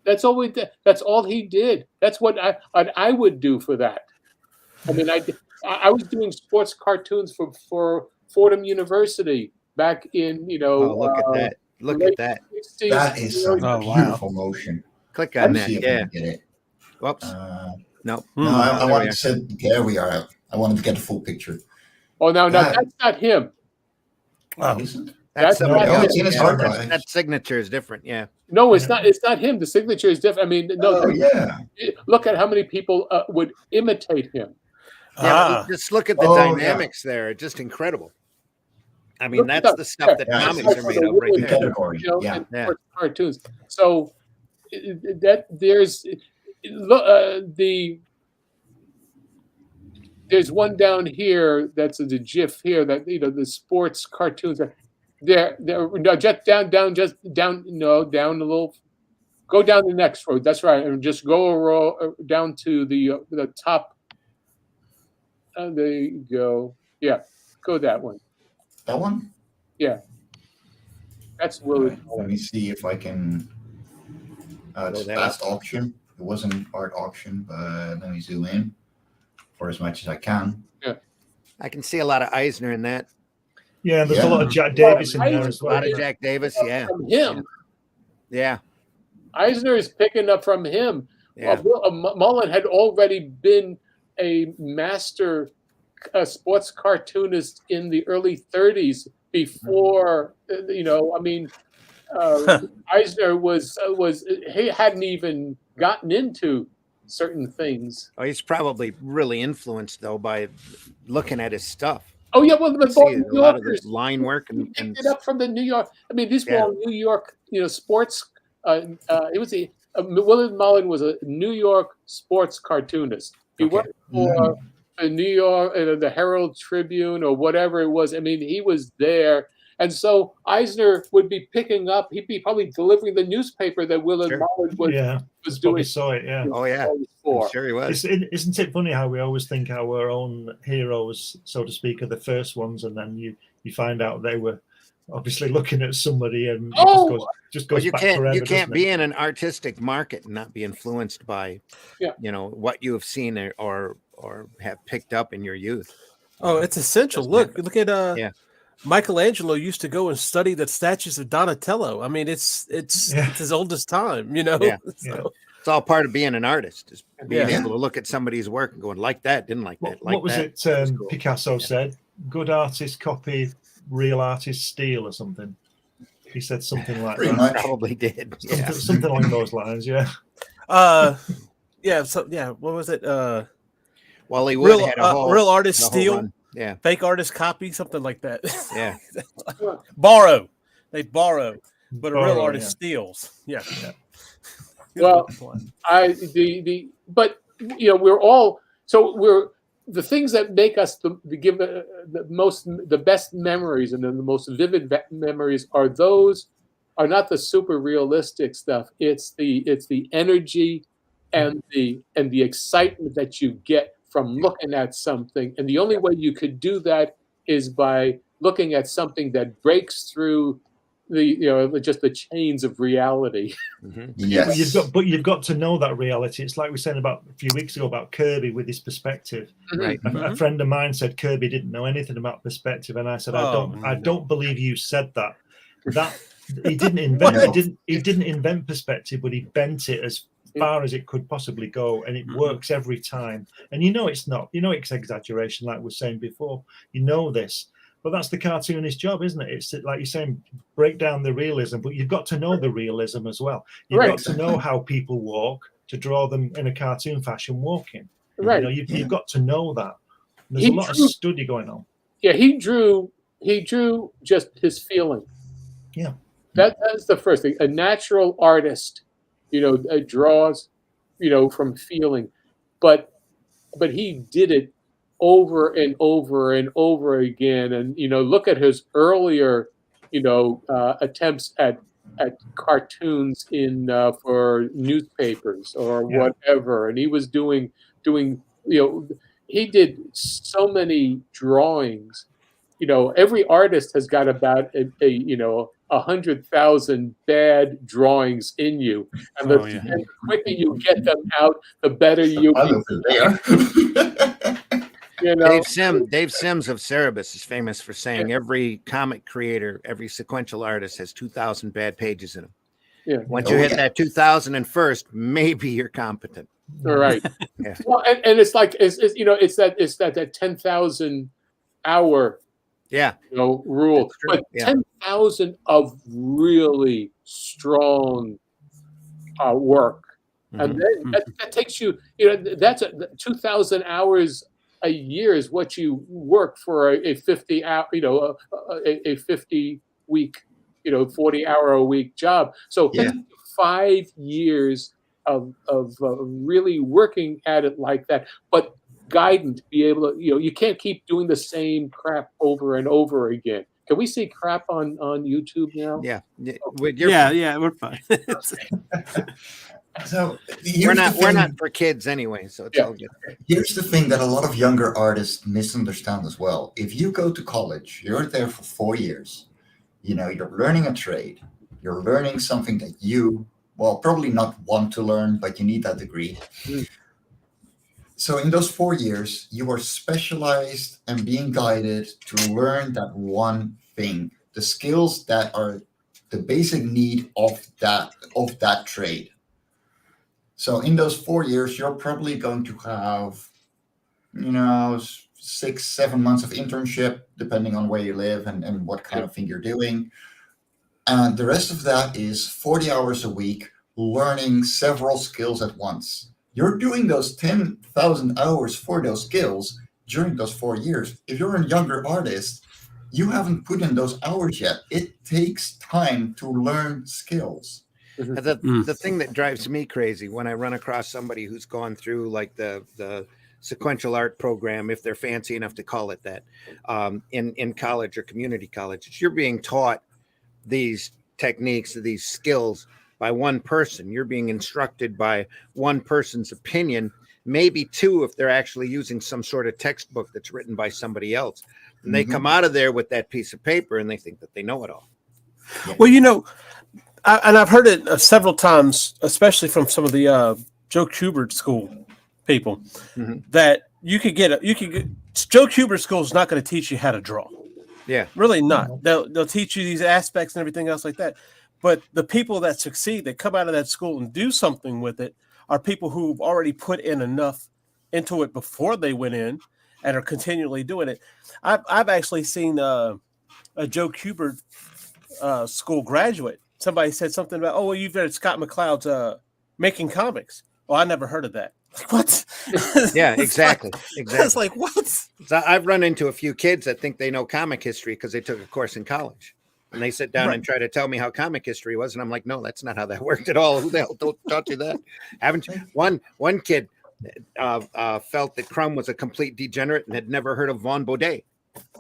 That's all we did. That's all he did. That's what I would do for that. I mean, I was doing sports cartoons for Fordham University back in look at that! Look at that! 60s, that is some beautiful motion. Click on that. Get it. Whoops. No, I wanted to say, there we are. I wanted to get a full picture. Oh, no, that's not him. Oh, that's somebody else. That signature is different. Yeah. No, it's not. It's not him. The signature is different. I mean, no. Look at how many people would imitate him. Yeah, just look at the dynamics there. Just incredible. I mean, that's the stuff that comics are made of right there. Cartoons. So that there's there's one down here that's the GIF here that the sports cartoons are there. Just down a little. Go down the next road. That's right, and just go a row down to the top. There you go. Yeah, go that one. That one? Yeah. That's Willie. Let me see if I can. It's last auction. It wasn't art auction, but let me zoom in for as much as I can. Yeah. I can see a lot of Eisner in that. Yeah, there's a lot of Jack Davis in there as well. A lot of Jack Davis, From him. Yeah. Eisner is picking up from him. Yeah. Mullen had already been a master sports cartoonist in the early 30s before, Eisner he hadn't even gotten into certain things. Oh, he's probably really influenced though by looking at his stuff. Oh yeah, well, the a lot of this line work and picked it up from the New York. I mean, these were all New York, sports. It was William Mullen was a New York sports cartoonist. He worked for the New York, the Herald Tribune or whatever it was. I mean, he was there. And so Eisner would be picking up, he'd be probably delivering the newspaper that William Mullen was doing. Saw it, yeah. Oh, yeah. I'm sure he was. Isn't it funny how we always think our own heroes, so to speak, are the first ones, and then you find out they were obviously looking at somebody, and just goes back forever. You can't be in an artistic market and not be influenced by, what you have seen or have picked up in your youth. Oh, it's essential. Look at Michelangelo used to go and study the statues of Donatello. I mean, it's as old as time, Yeah. So, it's all part of being an artist, is being able to look at somebody's work and going, like that, didn't like that. What was it cool. Picasso said? Good artist copy, real artist steal, or something. He said something like that. Much. Probably did. Something along those lines, yeah. What was it? Wally Wood had a whole real artist steal. Yeah. Fake artist copy, something like that. Yeah. Borrow. They borrow, but a real artist steals. Yeah. Well, we're the things that make us give the best memories and then the most vivid memories are not the super realistic stuff. It's the energy and the excitement that you get from looking at something. And the only way you could do that is by looking at something that breaks through just the chains of reality. Mm-hmm. Yes. You've got to know that reality. It's like we said about a few weeks ago about Kirby with his perspective. Right. A friend of mine said Kirby didn't know anything about perspective, and I said, I don't believe you said that. he didn't invent. He didn't invent perspective, but he bent it as far as it could possibly go, and it works every time. And it's not. It's exaggeration, like we were saying before. This, but that's the cartoonist job, isn't it? It's like you're saying, break down the realism, but you've got to know the realism as well. You've got to know how people walk to draw them in a cartoon fashion walking. Right. You've got to know that. There's a lot of study going on. Yeah, he drew just his feeling. Yeah. That's the first thing. A natural artist, draws, from feeling, but he did it over and over and over again. And look at his earlier, attempts at cartoons in for newspapers or whatever. And he was doing he did so many drawings. Every artist has got about a 100,000 bad drawings in you, and the quicker you get them out, the better you be. Dave Sims of Cerebus is famous for saying every comic creator, every sequential artist has 2,000 bad pages in them. Yeah. Once you hit that 2,001st, maybe you're competent. All right. Yeah. Well, and it's like it's that 10,000 hour rule, but 10,000 of really strong work, and then that takes you. That's 2,000 hours a year is what you work for a 50 hour, a 50 week, 40-hour a week job. So 5 years of really working at it like that, but guidance, be able to, you can't keep doing the same crap over and over again. Can we see crap on YouTube now? Yeah. We're fine. So we're not for kids anyway. So it's all good. Here's the thing that a lot of younger artists misunderstand as well. If you go to college, you're there for 4 years. You're learning a trade. You're learning something that you probably not want to learn, but you need that degree. So in those 4 years, you are specialized and being guided to learn that one thing, the skills that are the basic need of that trade. So in those 4 years, you're probably going to have, 6-7 months of internship, depending on where you live and what kind of thing you're doing. And the rest of that is 40 hours a week, learning several skills at once. You're doing those 10,000 hours for those skills during those 4 years. If you're a younger artist, you haven't put in those hours yet. It takes time to learn skills. The thing that drives me crazy when I run across somebody who's gone through like the sequential art program, if they're fancy enough to call it that, in college or community college, you're being taught these techniques, these skills by one person. You're being instructed by one person's opinion, maybe two if they're actually using some sort of textbook that's written by somebody else. And they come out of there with that piece of paper and they think that they know it all. Well, I've heard it several times, especially from some of the Joe Kubert school people, that you could get Joe Kubert school is not going to teach you how to draw. Yeah, really not. They'll teach you these aspects and everything else like that. But the people that succeed, that come out of that school and do something with it, are people who've already put in enough into it before they went in and are continually doing it. I've actually seen a Joe Kubert school graduate. Somebody said something about, you've read Scott McCloud's Making Comics. Oh, I never heard of that. Like, what? Yeah, exactly. It's like, what? So I've run into a few kids that think they know comic history because they took a course in college. And they sit down and try to tell me how comic history was. And I'm like, no, that's not how that worked at all. Who the hell taught you that? Haven't you? One kid felt that Crumb was a complete degenerate and had never heard of Vaughn Baudet.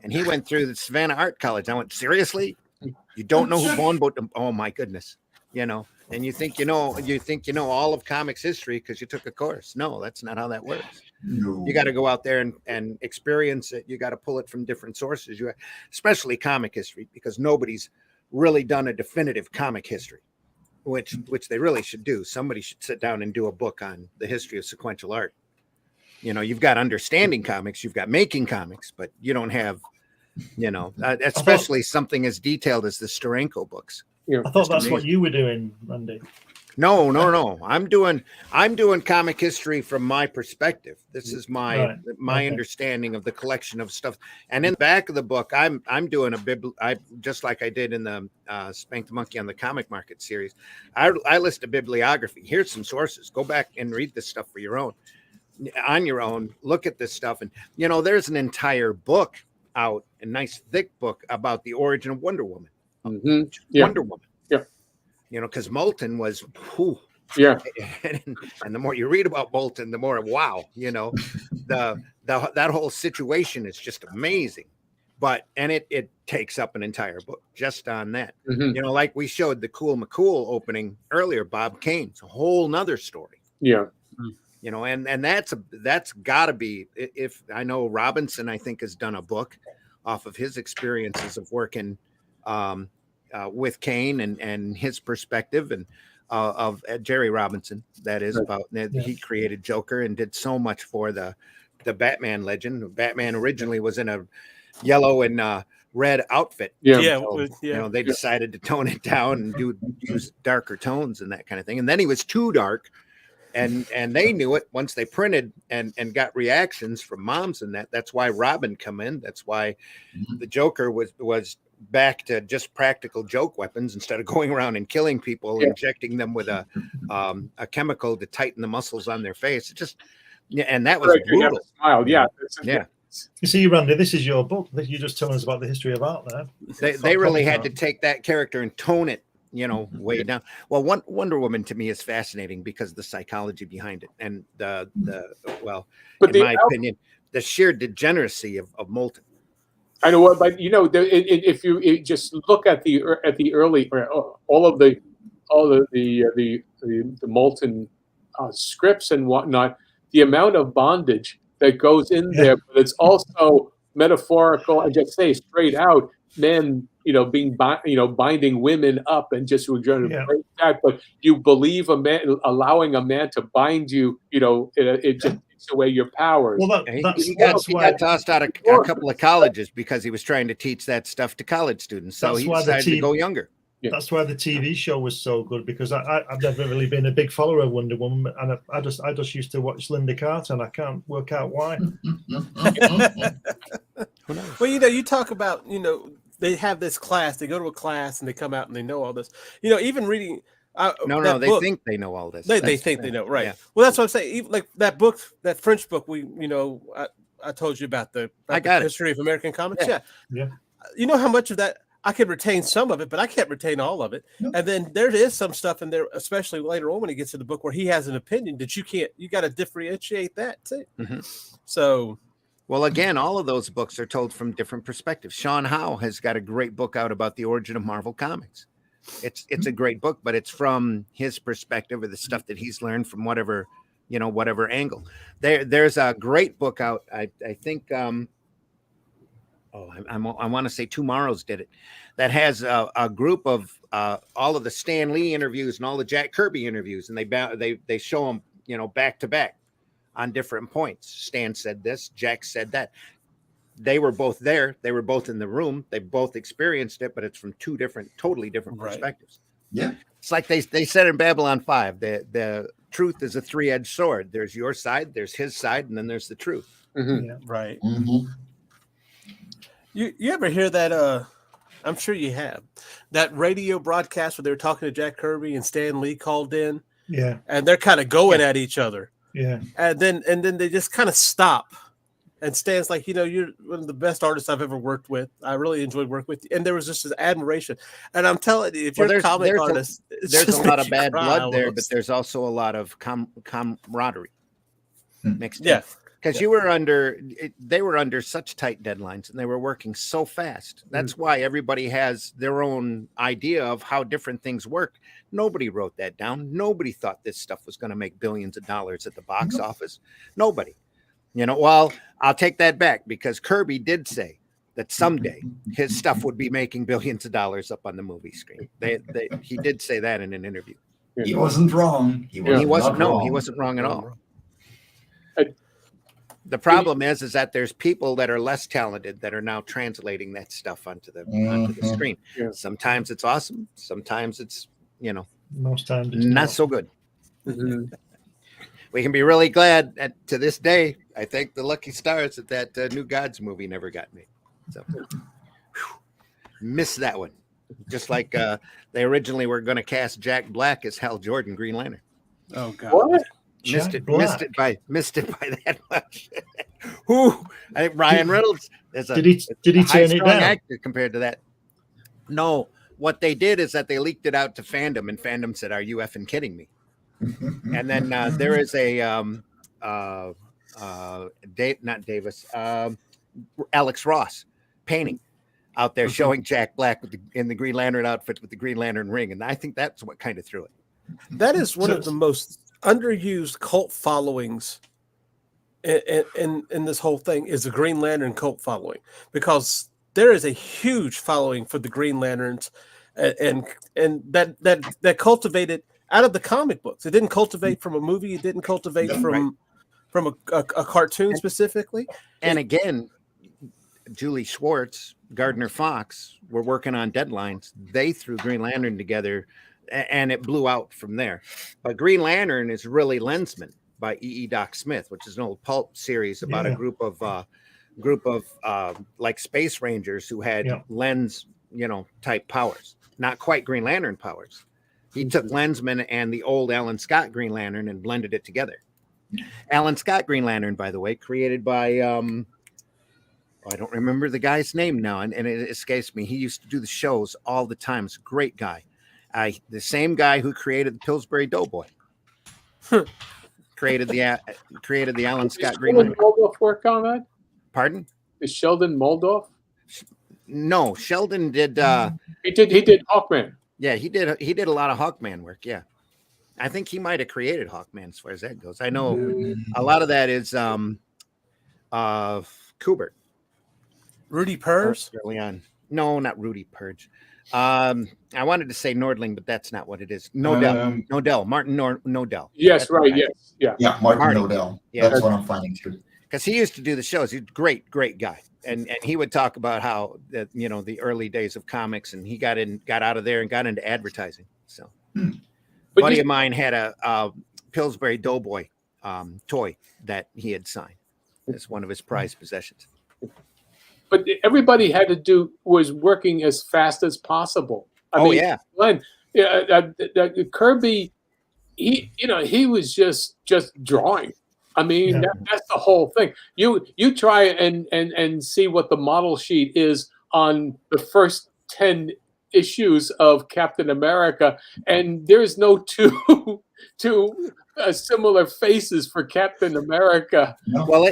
And he went through the Savannah Art College. I went, seriously? You don't know who Vaughn Baudet? Oh, my goodness. And you think you know all of comics history because you took a course. No, that's not how that works. No. You got to go out there and experience it. You got to pull it from different sources. Especially comic history, because nobody's really done a definitive comic history, which they really should do. Somebody should sit down and do a book on the history of sequential art. You've got understanding comics, you've got making comics, but you don't have, especially something as detailed as the Steranko books. You know, I thought that's what you were doing, Randy. No. I'm doing comic history from my perspective. This is my understanding of the collection of stuff. And in the back of the book, I'm doing just like I did in the Spank the Monkey on the Comic Market series. I list a bibliography. Here's some sources. Go back and read this stuff for your own. On your own, look at this stuff. And there's an entire book out, a nice thick book about the origin of Wonder Woman. Mm-hmm. Yeah. Wonder Woman. Yeah. Because Moulton was, yeah. And the more you read about Moulton, the more wow, that whole situation is just amazing. But it takes up an entire book just on that. Mm-hmm. Like we showed the Cool McCool opening earlier, Bob Kane's a whole nother story. Yeah. And that's got to be, if I know Robinson, I think, has done a book off of his experiences of working with Kane and his perspective, and of Jerry Robinson, that is, about he created Joker and did so much for the Batman legend. Batman originally was in a yellow and red outfit. They decided to tone it down and use darker tones and that kind of thing. And then he was too dark. And they knew it once they printed and got reactions from moms and that. That's why Robin come in. That's why the Joker was back to just practical joke weapons instead of going around and killing people, injecting them with a chemical to tighten the muscles on their face. And that was brutal. Smiled. Yeah. You see, Randy, this is your book. You're just telling us about the history of art there. They really had to take that character and tone it, way down. Well, Wonder Woman to me is fascinating because of the psychology behind it, and in my opinion, the sheer degeneracy of Moulton. I know what, but if you just look at the early, all of the Moulton scripts and whatnot, the amount of bondage that goes in there, but it's also metaphorical and just say straight out men, binding women up and just break that. But you believe allowing a man to bind you, it just takes away your powers. Well, he got tossed out of a couple of colleges because he was trying to teach that stuff to college students. So he decided to go younger. Yeah. That's why the TV show was so good, because I've never really been a big follower of Wonder Woman, and I just used to watch Linda Carter, and I can't work out why. Well, you talk about, they have this class, they go to a class and they come out and they know all this. Even reading. They think they know all this. They think they know, right? Yeah. Well, that's what I'm saying. Even like that book, that French book, I told you about the history of American comics. Yeah. You know how much of that I could retain some of it, but I can't retain all of it. No. And then there is some stuff in there, especially later on when he gets to the book, where he has an opinion that you got to differentiate that too. Mm-hmm. So. Well, again, all of those books are told from different perspectives. Sean Howe has got a great book out about the origin of Marvel Comics. It's a great book, but it's from his perspective, or the stuff that he's learned from whatever angle. There's a great book out. I think I want to say Tomorrow's did it, that has a group of all of the Stan Lee interviews and all the Jack Kirby interviews, and they show them back to back on different points. Stan said this, Jack said that. They were both there. They were both in the room. They both experienced it, but it's from two totally different perspectives. Yeah. It's like they said in Babylon 5, the truth is a three-edged sword. There's your side, there's his side, and then there's the truth. Mm-hmm. Yeah, right. Mm-hmm. You ever hear that? I'm sure you have that radio broadcast where they were talking to Jack Kirby and Stan Lee called in. Yeah. And they're kind of going at each other. Yeah. And then they just kind of stop. And Stan's like, you're one of the best artists I've ever worked with. I really enjoyed working with you. And there was just this admiration. And I'm telling you, if you're a comic artist, there's a lot of bad blood there, but there's also a lot of camaraderie mixed in. Because they were under such tight deadlines, and they were working so fast. That's why everybody has their own idea of how different things work. Nobody wrote that down. Nobody thought this stuff was going to make billions of dollars at the box office. Nobody. Well, I'll take that back, because Kirby did say that someday his stuff would be making billions of dollars up on the movie screen. He did say that in an interview. He wasn't wrong. He wasn't wrong at all. The problem is that there's people that are less talented that are now translating that stuff onto the screen. Yeah. Sometimes it's awesome. Sometimes it's, most times it's not so good. Mhm. We can be really glad that to this day, I thank the lucky stars that New Gods movie never got made. So missed that one. Just like they originally were going to cast Jack Black as Hal Jordan, Green Lantern. Oh God. What? Missed it by that much. I think Ryan Reynolds is a Did he turn it down? actor compared to that. No, what they did is that they leaked it out to fandom, and fandom said, "Are you effing kidding me?" And then there is a not Davis, Alex Ross painting out there showing Jack Black in the Green Lantern outfit with the Green Lantern ring, and I think that's what kind of threw it. That is one of the most underused cult followings in this whole thing is the Green Lantern cult following, because there is a huge following for the Green Lanterns, and that cultivated out of the comic books. It didn't cultivate from a movie. It didn't cultivate from a cartoon specifically. And again, Julie Schwartz, Gardner Fox were working on deadlines. They threw Green Lantern together, and it blew out from there. But Green Lantern is really Lensman by E. Doc Smith, which is an old pulp series about a group of like space rangers who had lens, type powers, not quite Green Lantern powers. He took Lensman and the old Alan Scott Green Lantern and blended it together. Alan Scott Green Lantern, by the way, created by I don't remember the guy's name now, and it escapes me. He used to do the shows all the time. He's a great guy. The same guy who created the Pillsbury Doughboy. created the Alan Scott Green Lantern. Did Sheldon Moldoff work on that? Pardon? Is Sheldon Moldoff? No, Sheldon did. He did Hawkman. Yeah, he did a lot of Hawkman work. Yeah, I think he might have created Hawkman as far as that goes. I know a lot of that is Kubert. Rudy Purge? Early on. No, not Rudy Purge. I wanted to say Nordling, but that's not what it is. Nodell. Martin Nodell. Yes, that's right. Yes. Yeah. Yeah, Martin Nodell. Yeah, that's what I'm finding too. Because he used to do the shows. He's a great guy. And he would talk about how the early days of comics, and he got out of there and got into advertising. So a buddy of mine had a Pillsbury Doughboy toy that he had signed as one of his prized possessions. But everybody was working as fast as possible. I mean, Glenn, Kirby, he was just drawing. I mean, that's the whole thing. You try and see what the model sheet is on the first 10 issues of Captain America, and there's no two similar faces for Captain America. Well,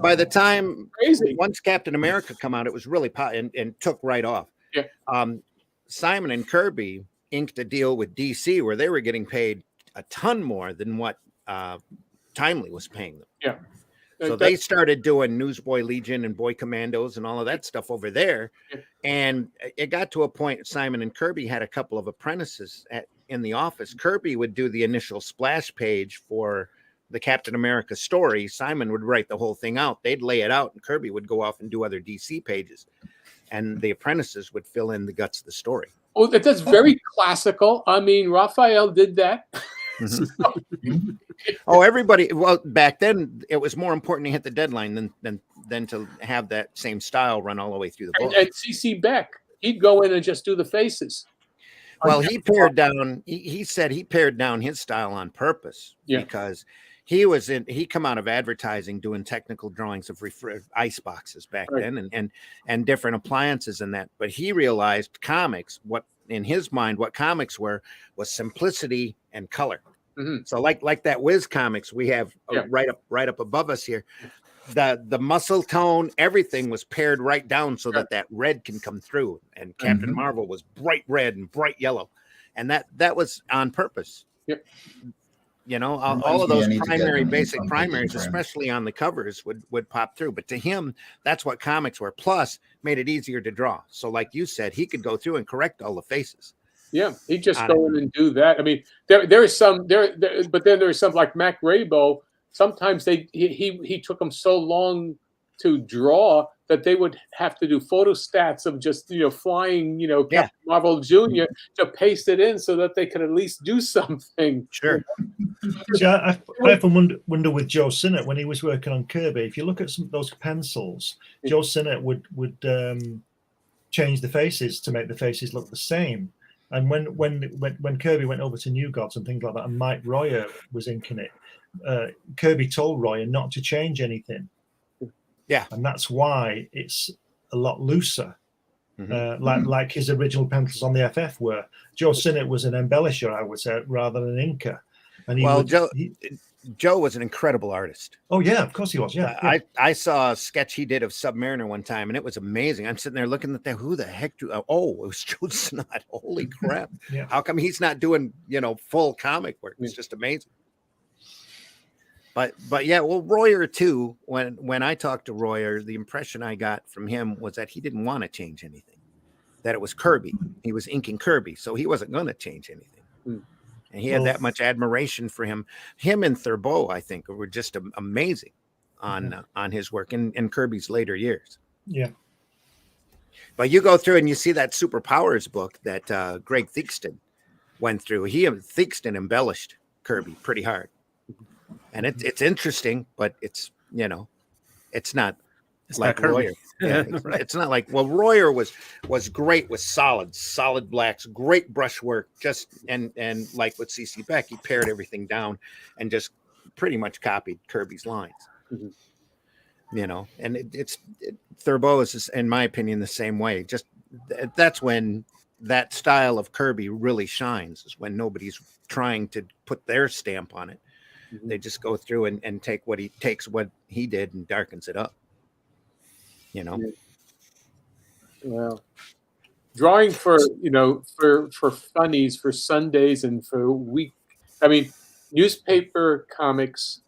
by the time once Captain America come out, it was really and took right off. Yeah. Simon and Kirby inked a deal with DC where they were getting paid a ton more than what Timely was paying them. Yeah. So they started doing Newsboy Legion and Boy Commandos and all of that stuff over there. Yeah. And it got to a point Simon and Kirby had a couple of apprentices in the office. Kirby would do the initial splash page for the Captain America story. Simon would write the whole thing out. They'd lay it out, and Kirby would go off and do other DC pages. And the apprentices would fill in the guts of the story. Oh, that's very classical. I mean, Raphael did that. Mm-hmm. Everybody. Well, back then it was more important to hit the deadline than to have that same style run all the way through the book. And C.C. Beck, he'd go in and just do the faces. Well, he pared down. He said he pared down his style on purpose because he come out of advertising doing technical drawings of ice boxes back then and different appliances and that. But he realized comics, what in his mind, what comics was simplicity and color. Mm-hmm. So like that Wiz comics we have right up above us here, the muscle tone, everything was pared right down so that red can come through. And Captain Marvel was bright red and bright yellow, and that was on purpose. Yep. All of those basic primaries, especially on the covers, would pop through. But to him, that's what comics were. Plus, made it easier to draw. So, like you said, he could go through and correct all the faces. Yeah, he'd just go in and do that. I mean, there is some, but then there's some like Mac Rabo sometimes he took them so long to draw that they would have to do photostats of just flying Captain Marvel Jr. to paste it in so that they could at least do something. Sure. See, I often wonder with Joe Sinnott when he was working on Kirby. If you look at some of those pencils, Joe Sinnott would change the faces to make the faces look the same. And when Kirby went over to New Gods and things like that, and Mike Royer was inking it, Kirby told Royer not to change anything. Yeah, and that's why it's a lot looser, like his original pencils on the FF were. Joe Sinnott was an embellisher, I would say, rather than an inker. And Joe was an incredible artist. Oh yeah, of course he was. Yeah, I saw a sketch he did of Submariner one time, and it was amazing. I'm sitting there looking at that. Who the heck drew? Oh, it was Joe Sinnott. Holy crap! How come he's not doing full comic work? It's just amazing. But yeah, well, Royer too. When I talked to Royer, the impression I got from him was that he didn't want to change anything. That it was Kirby. He was inking Kirby, so he wasn't going to change anything. And he had that much admiration for him. Him and Thurbo, I think, were just amazing on his work in Kirby's later years. Yeah. But you go through and you see that Superpowers book that Greg Theakston went through. Theakston embellished Kirby pretty hard. And it's interesting, but it's not like Royer. Yeah, it's not like Royer was great with solid blacks, great brushwork, just and like with CC Beck, he pared everything down and just pretty much copied Kirby's lines. And Thurbo is, in my opinion, the same way. Just that's when that style of Kirby really shines, is when nobody's trying to put their stamp on it. They just go through and take what he did and darkens it up. Well, drawing for funnies, for Sundays, and for week. I mean, newspaper comics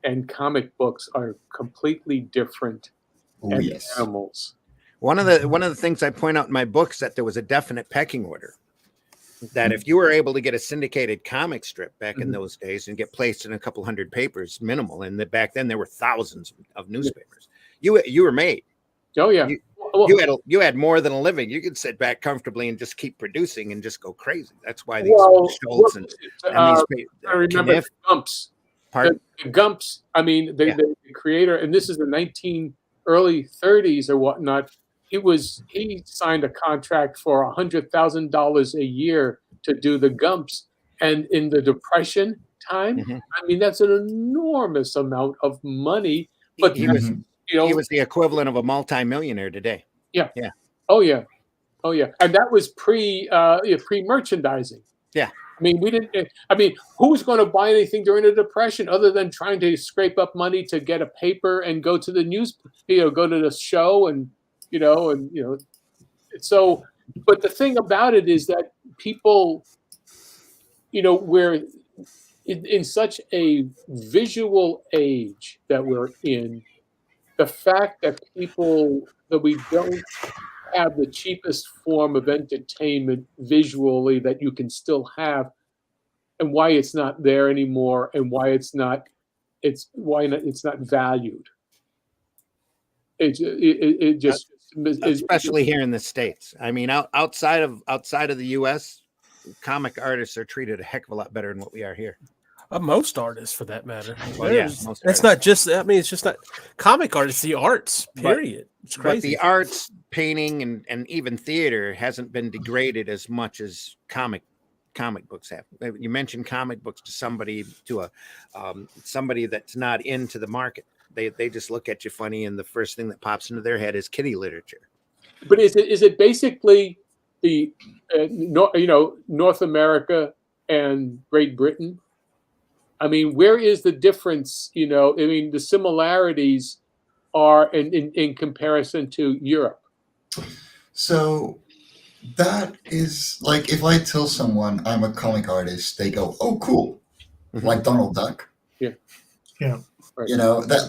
and comic books are completely different animals. One of the things I point out in my books is that there was a definite pecking order. That if you were able to get a syndicated comic strip back in those days and get placed in a couple hundred papers, minimal, and that back then there were thousands of newspapers, you were made. Oh yeah, you had more than a living. You could sit back comfortably and just keep producing and just go crazy. That's why these Schultz and these I remember the Gumps. Pardon? The Gumps. I mean, the creator, and this is the early 30s or whatnot. He signed a contract for $100,000 a year to do the Gumps, and in the Depression time, I mean that's an enormous amount of money. But he was the equivalent of a multimillionaire today. Yeah. Oh yeah, and that was pre merchandising. Yeah. I mean, who's going to buy anything during the Depression other than trying to scrape up money to get a paper and go to the news, go to the show and. So, but the thing about it is that people, we're in such a visual age that we're in, the fact that we don't have the cheapest form of entertainment visually that you can still have, and why it's not there anymore, and why it's not valued. It just. Especially here in the States. I mean, outside of the U.S., comic artists are treated a heck of a lot better than what we are here. Most artists, for that matter. Well, it's not just. I mean, it's just not comic artists. The arts, period. It's crazy. But the arts, painting, and even theater hasn't been degraded as much as comic books have. You mentioned comic books to somebody that's not into the market. They just look at you funny, and the first thing that pops into their head is kiddie literature. But is it basically the North America and Great Britain? I mean, where is the difference? I mean, the similarities are in comparison to Europe. So that is like, if I tell someone I'm a comic artist, they go, "Oh, cool," like Donald Duck. Yeah. Right.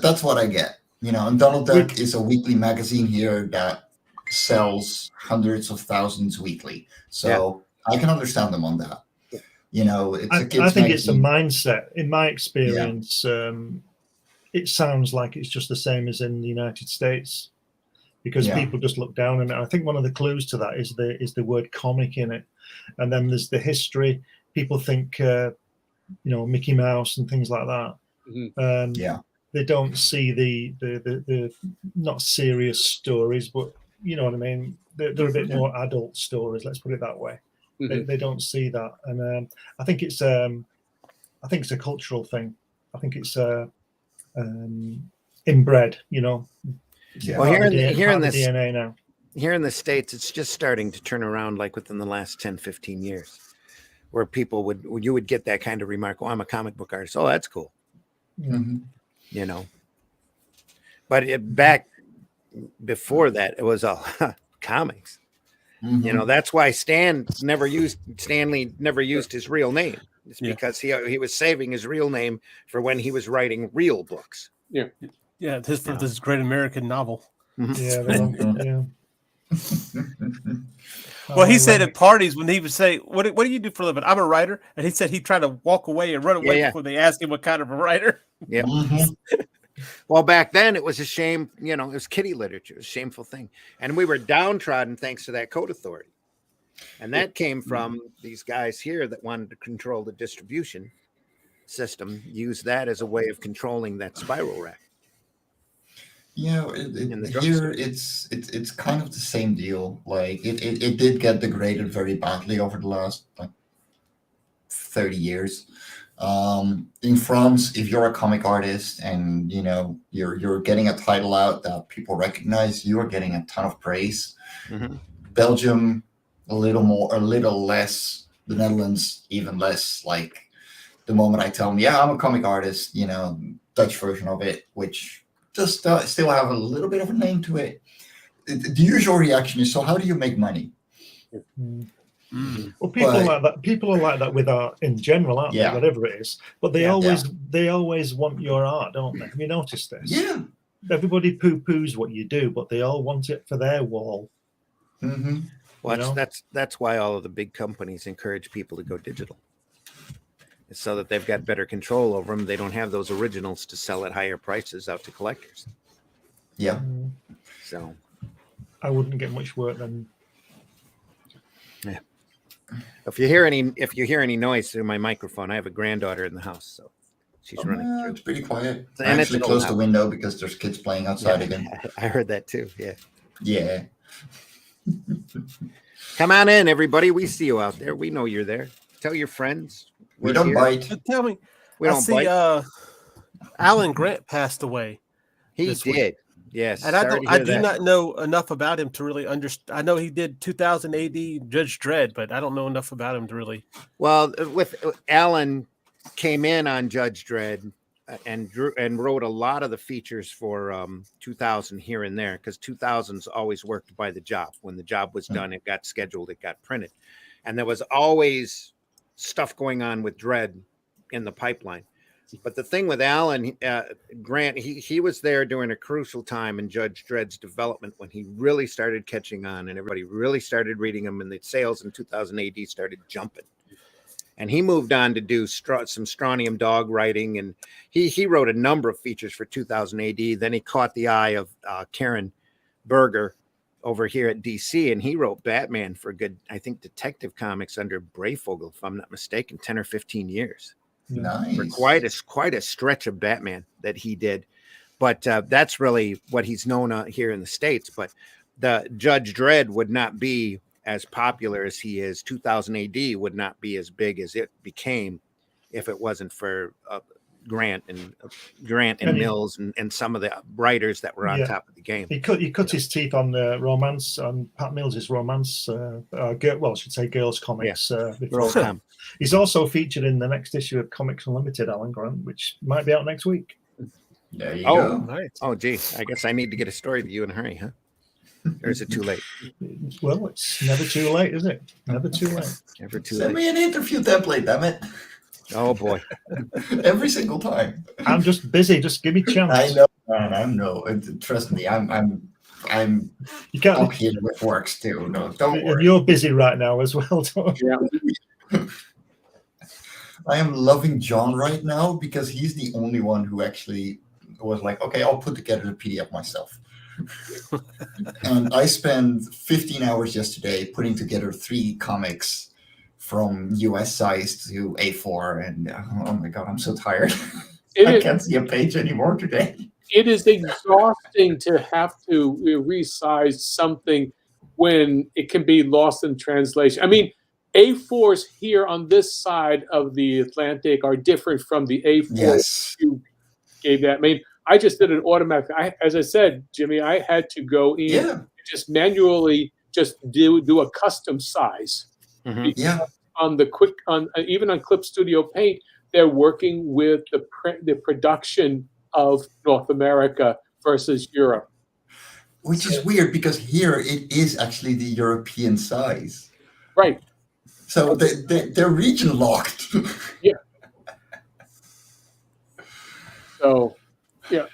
That's what I get. And Donald Duck is a weekly magazine here that sells hundreds of thousands weekly. So I can understand them on that. It's a kid's I think magazine. it's a mindset. In my experience, it sounds like it's just the same as in the United States, because people just look down on it. I think one of the clues to that is the word comic in it, and then there's the history. People think Mickey Mouse and things like that. They don't see the not serious stories, but you know what I mean. They're a bit more adult stories. Let's put it that way. They don't see that, and I think it's a cultural thing. I think it's inbred. Well, here in the DNA now. Here in the States, it's just starting to turn around, like within the last 10, 15 years, where people would get that kind of remark. Oh, I'm a comic book artist. Oh, that's cool. But back before that, it was all comics. That's why Stanley never used his real name. It's because he was saving his real name for when he was writing real books. This great American novel. Well, he said at parties when he would say, what do you do for a living? I'm a writer. And he said he'd try to walk away and run away before they asked him what kind of a writer. Yeah. Well, back then it was a shame, it was kiddie literature, it was a shameful thing. And we were downtrodden thanks to that code authority. And that came from these guys here that wanted to control the distribution system, use that as a way of controlling that spiral rack. Here it's kind of the same deal. Like it did get degraded very badly over the last 30 years. In France, if you're a comic artist and you're getting a title out that people recognize, you're getting a ton of praise. Belgium, a little less. The Netherlands, even less. Like the moment I tell them, I'm a comic artist, Dutch version of it, which just still have a little bit of a name to it. The usual reaction is, so how do you make money? Well, people are like that with art in general, aren't they? Whatever it is, but they always want your art, don't they? Have you noticed this? Yeah. Everybody poo-poos what you do, but they all want it for their wall. Well, that's why all of the big companies encourage people to go digital. It's so that they've got better control over them. They don't have those originals to sell at higher prices out to collectors. Yeah. So I wouldn't get much work then. Yeah. If you hear any noise through my microphone, I have a granddaughter in the house, so she's running through. It's pretty quiet. I And actually closed the window because there's kids playing outside again. I heard that too. Yeah. Yeah. Come on in, everybody. We see you out there. We know you're there. Tell your friends. We don't bite. Tell me. We don't bite. Alan Grant passed away. He did. Yes. And I do not know enough about him to really understand. I know he did 2000 AD Judge Dredd, but I don't know enough about him to really. Well, with Alan came in on Judge Dredd and wrote a lot of the features for 2000 here and there, because 2000's always worked by the job. When the job was done, it got scheduled, it got printed. And there was always stuff going on with Dredd in the pipeline. But the thing with Alan Grant, he was there during a crucial time in Judge Dredd's development when he really started catching on and everybody really started reading him, and the sales in 2000 AD started jumping. And he moved on to do some Strontium dog writing, and he wrote a number of features for 2000 AD. Then he caught the eye of Karen Berger over here at DC, and he wrote Batman for good, I think, Detective Comics under Breyfogle, if I'm not mistaken, 10 or 15 years. Nice. For quite a stretch of Batman that he did. But that's really what he's known here in the States. But the Judge Dredd would not be as popular as he is. 2000 AD would not be as big as it became if it wasn't for Grant and Mills and some of the writers that were on top of the game. He cut his teeth on the romance, on Pat Mills's romance, girls comics. Before. He's also featured in the next issue of Comics Unlimited, Alan Grant, which might be out next week. There you go. Nice. Oh, gee, I guess I need to get a story to you in a hurry, huh? Or is it too late? Well, it's never too late, is it? Never too late. Never too Send late. me an interview template, damn it. Oh boy. Every single time. I'm just busy. Just give me a chance. I know, man. I know. Trust me. I'm you can't up here with works too. No, don't worry. You're busy right now as well. Yeah. I am loving John right now because he's the only one who actually was like, okay, I'll put together the PDF myself. And I spent 15 hours yesterday putting together 3 comics from US size to A4, and oh my god, I'm so tired. I can't see a page anymore today. It is exhausting to have to resize something when it can be lost in translation. I mean, A4s here on this side of the Atlantic are different from the A4 you gave that. I mean, I just did an automatic. As I said, Jimmy, I had to go in and just manually just do a custom size. Yeah. Even on Clip Studio Paint, they're working with the production of North America versus Europe. Which is weird because here it is actually the European size. Right. So they're region locked. Yeah. So, yeah.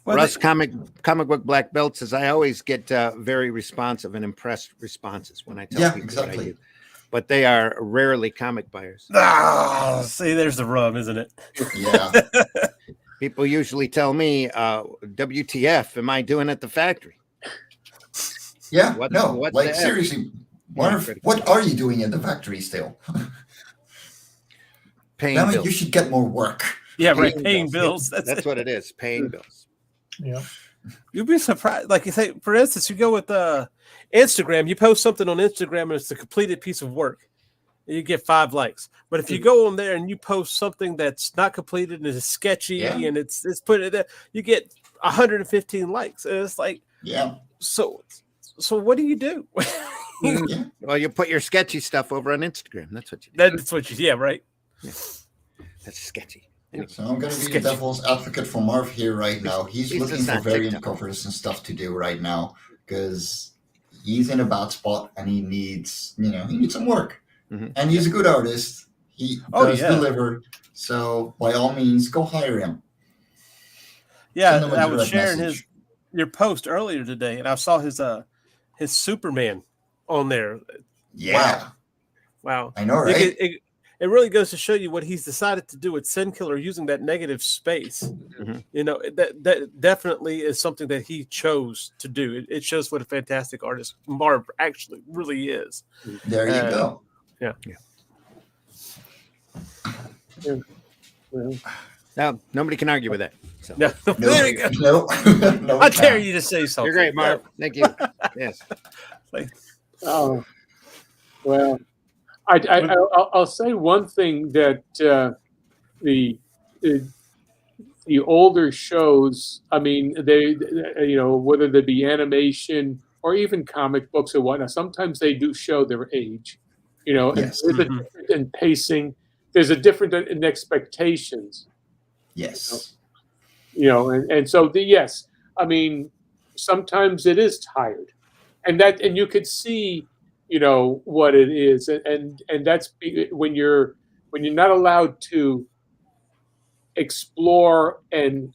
Well, Russ, comic book black belt says, I always get very responsive and impressed responses when I tell people what I do. But they are rarely comic buyers. See, there's the rub, isn't it? Yeah. People usually tell me, WTF am I doing at the factory? Yeah, seriously, what are you doing at the factory still? Paying bills. You should get more work. Yeah, right. Paying bills. That's what it is. Paying bills. Yeah. You'd be surprised. Like you say, for instance, you go with Instagram, you post something on Instagram and it's a completed piece of work. And you get 5 likes. But if you go on there and you post something that's not completed and it's sketchy and it's put in there, you get 115 likes. And it's like, So what do you do? Well, you put your sketchy stuff over on Instagram. That's what you do. That's what you, right? Yeah. That's sketchy. Anyway. So I'm going to be the devil's advocate for Marv here right now. He's looking for variant covers and stuff to do right now because he's in a bad spot and he needs some work. And he's a good artist. He does deliver. So by all means, go hire him. Yeah, I was sharing your post earlier today, and I saw his Superman on there. Yeah. Wow. I know, right? It really goes to show you what he's decided to do with Sin Killer using that negative space. That definitely is something that he chose to do. It shows what a fantastic artist Marv actually really is. There you go. Yeah. Well, now nobody can argue with that. So. No, there you go. No, I dare you to say something. You're great, Marv. Thank you. Yes. Oh, well, I'll say one thing that the older shows. I mean, they whether they be animation or even comic books or whatnot, sometimes they do show their age. Yes. There's a difference in pacing. There's a difference in expectations. Yes. And so yes, I mean, sometimes it is tired, and you could see, what it is, and that's when you're not allowed to explore and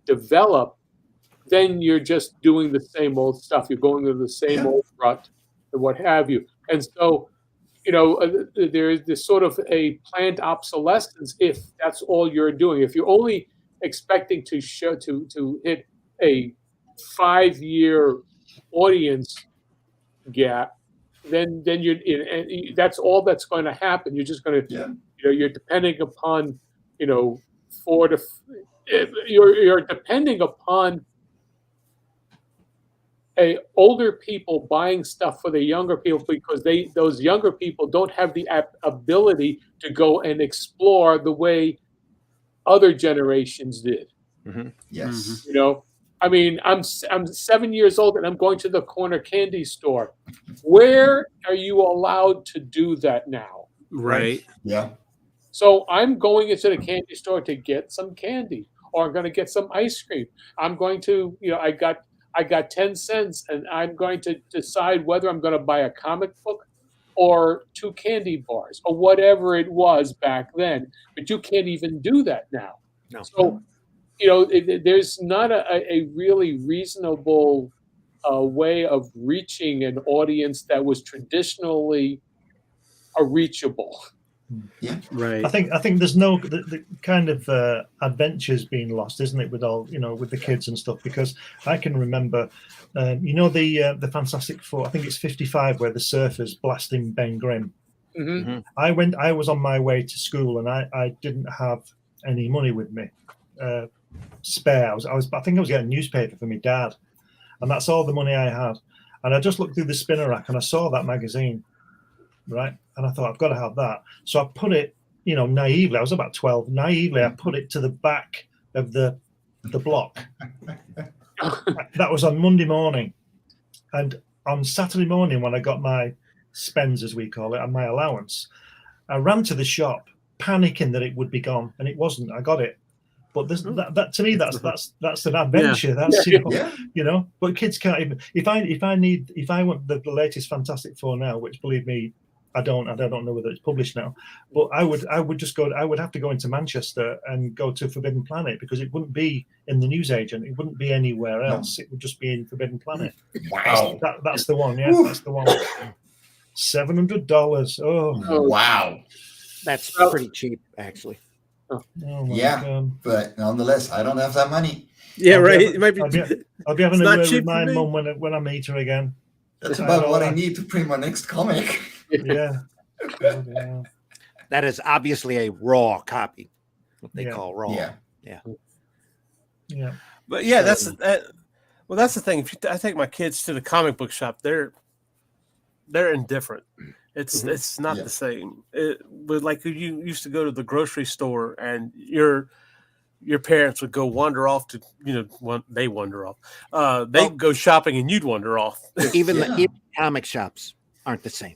develop, then you're just doing the same old stuff. You're going to the same old rut and what have you, and so. There is this sort of a planned obsolescence if that's all you're doing. If you're only expecting to hit a 5-year audience gap, then that's all that's going to happen. You're just going to, you're depending upon, you're depending upon older people buying stuff for the younger people because those younger people don't have the ability to go and explore the way other generations did. Yes. I mean, I'm 7 years old and I'm going to the corner candy store. Where are you allowed to do that now? Right. Yeah. So I'm going into the candy store to get some candy, or I'm going to get some ice cream. I'm going to, I got 10 cents and I'm going to decide whether I'm going to buy a comic book or 2 candy bars or whatever it was back then. But you can't even do that now. No. So, there's not a really reasonable way of reaching an audience that was traditionally reachable. Yeah, right. I think there's no the kind of adventures being lost, isn't it? With all with the kids and stuff. Because I can remember, the Fantastic Four. I think it's 55 where the surfers blasting Ben Grimm. Mm-hmm. I was on my way to school and I didn't have any money with me, spare. I think I was getting a newspaper for my dad, and that's all the money I had. And I just looked through the spinner rack and I saw that magazine. Right. And I thought, I've got to have that. So I put it, naively, I was about 12. Naively, I put it to the back of the block. That was on Monday morning. And on Saturday morning, when I got my spends, as we call it, and my allowance, I ran to the shop, panicking that it would be gone. And it wasn't. I got it. But that to me, that's an adventure. Yeah. That's But kids can't even. If I want the latest Fantastic Four now, which believe me, I don't know whether it's published now, but I would just go. I would have to go into Manchester and go to Forbidden Planet because it wouldn't be in the Newsagent. It wouldn't be anywhere else. It would just be in Forbidden Planet. Wow, that's the one. Yeah, that's the one. $700. Oh, wow, That's pretty cheap, actually. oh my yeah, God. but nonetheless, I don't have that money. Yeah, I'll right. be- It might be. I'll be having It's to not cheap for remind me. Mum when I meet her again. That's about what I need to print my next comic. Yeah. Yeah. That is obviously a raw copy, what they Yeah. call raw. Yeah. Yeah. But yeah, that's the thing. If I take my kids to the comic book shop, they're indifferent. It's not the same. But like you used to go to the grocery store and your parents would go wander off to they wander off. They'd go shopping and you'd wander off. Even the comic shops aren't the same.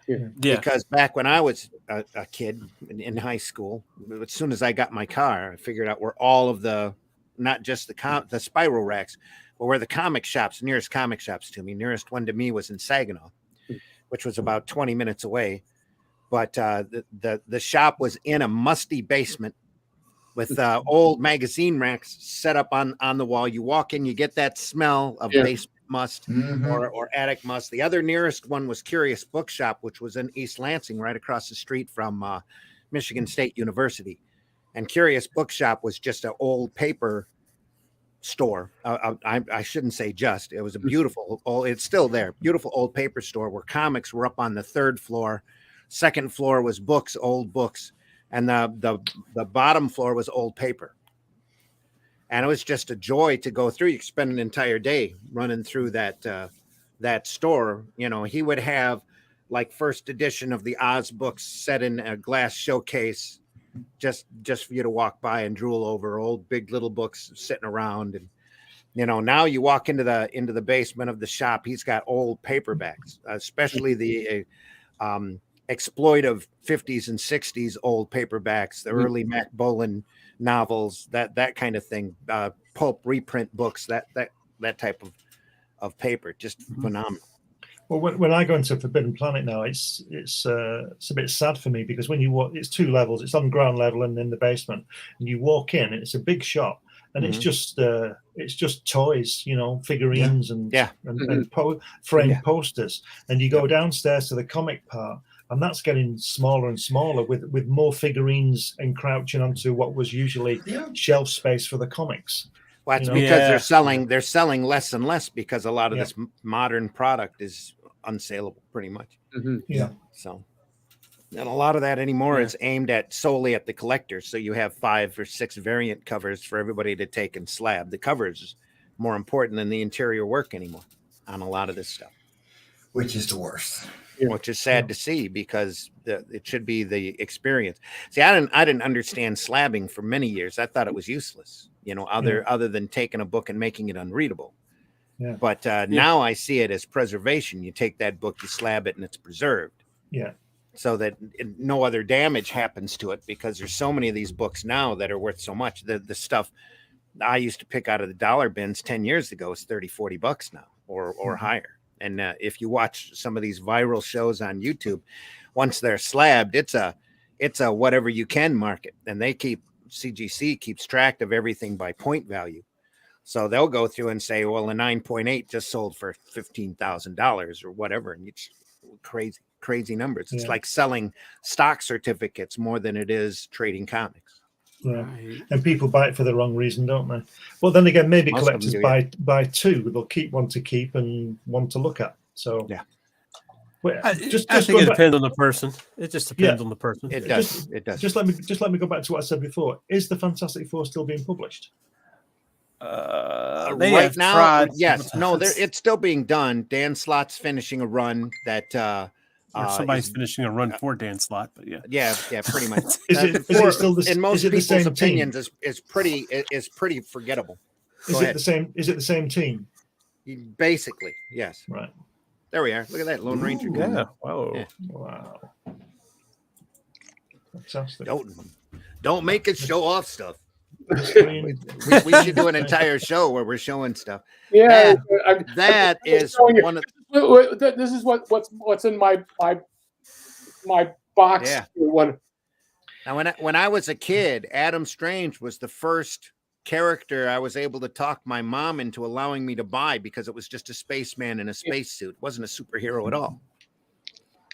Yeah. Because back when I was a kid in high school, as soon as I got my car, I figured out where all of not just the spiral racks, but where the nearest comic shops to me. Nearest one to me was in Saginaw, which was about 20 minutes away. But the shop was in a musty basement with old magazine racks set up on the wall. You walk in, you get that smell of basement must or attic must. The other nearest one was Curious Bookshop, which was in East Lansing, right across the street from Michigan State University. And Curious Bookshop was just an old paper store. I shouldn't say just. It was a beautiful, it's still there, beautiful old paper store where comics were up on the third floor. Second floor was books, old books. And the bottom floor was old paper. And it was just a joy to go through. You could spend an entire day running through that store. He would have like first edition of the Oz books set in a glass showcase just for you to walk by and drool over. Old big little books sitting around. And now you walk into the basement of the shop, he's got old paperbacks, especially the exploitive 50s and 60s old paperbacks, the early Mac Bolan novels, that kind of thing, pulp reprint books, that type of paper, just phenomenal. Well, when I go into Forbidden Planet now, it's a bit sad for me because when you walk, it's 2 levels. It's on ground level and in the basement, and you walk in. It's a big shop, and it's just toys, figurines and framed posters. And you go downstairs to the comic part, and that's getting smaller and smaller with more figurines encroaching onto what was usually shelf space for the comics. Well, that's because they're selling less and less because a lot of this modern product is unsaleable pretty much. Yeah. So, and a lot of that anymore is aimed solely at the collectors. So you have 5 or 6 variant covers for everybody to take and slab. The covers is more important than the interior work anymore on a lot of this stuff. Which is the worst. Which is sad to see because it should be the experience. See, I didn't understand slabbing for many years. I thought it was useless, other than taking a book and making it unreadable. Yeah. But now I see it as preservation. You take that book, you slab it, and it's preserved. Yeah. So that no other damage happens to it because there's so many of these books now that are worth so much. The stuff I used to pick out of the dollar bins 10 years ago is $30-$40 now or higher. And if you watch some of these viral shows on YouTube, once they're slabbed, it's a whatever you can market. And CGC keeps track of everything by point value. So they'll go through and say, well, a 9.8 just sold for $15,000 or whatever. And it's crazy crazy numbers. It's Yeah. like selling stock certificates more than it is trading comics. Yeah, and people buy it for the wrong reason, don't they? Well, then again, maybe Most of them collectors do, yeah. buy two. They'll keep one to keep and one to look at. So yeah. Well, I think it depends on the person. It just depends on the person. It does. It does. Just let me go back to what I said before. Is the Fantastic Four still being published? Right now, yes. No, it's still being done. Dan Slott's finishing a run that somebody's finishing a run for Dan Slott, but yeah, pretty much. Is it still in most people's opinions is pretty forgettable. Is it the same team? Basically, yes. Right. There we are. Look at that Lone Ranger. Yeah. Wow. Yeah. Wow. Fantastic. Don't make us show off stuff. I mean, we should do an entire show where we're showing stuff. Yeah, that is one of. This is what's in my box. Yeah. One. Now, when I was a kid, Adam Strange was the first character I was able to talk my mom into allowing me to buy because it was just a spaceman in a spacesuit. It wasn't a superhero at all.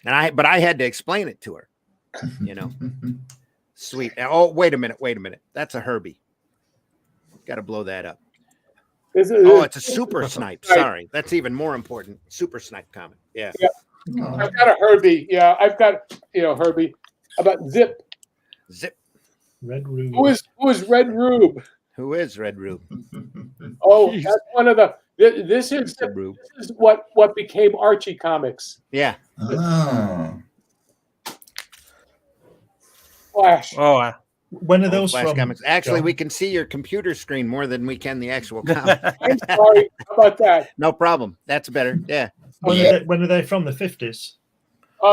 But I had to explain it to her. You know. Sweet. Oh, wait a minute. That's a Herbie. Got to blow that up. It's a Super Snipe. Sorry, that's even more important. Super Snipe comic. Yeah. I've got a Herbie. Yeah, I've got Herbie. How about Zip? Red Rube. Who is Red Rube? Who is Red Rube? Oh, that's one of the. This is what became Archie Comics. Yeah. Oh. Flash. Oh, when are those Flash from? Comics. Actually, John? we can see your computer screen more than we can the actual comic. I'm sorry. How about that? No problem. That's better. Yeah. When are they from? The 50s?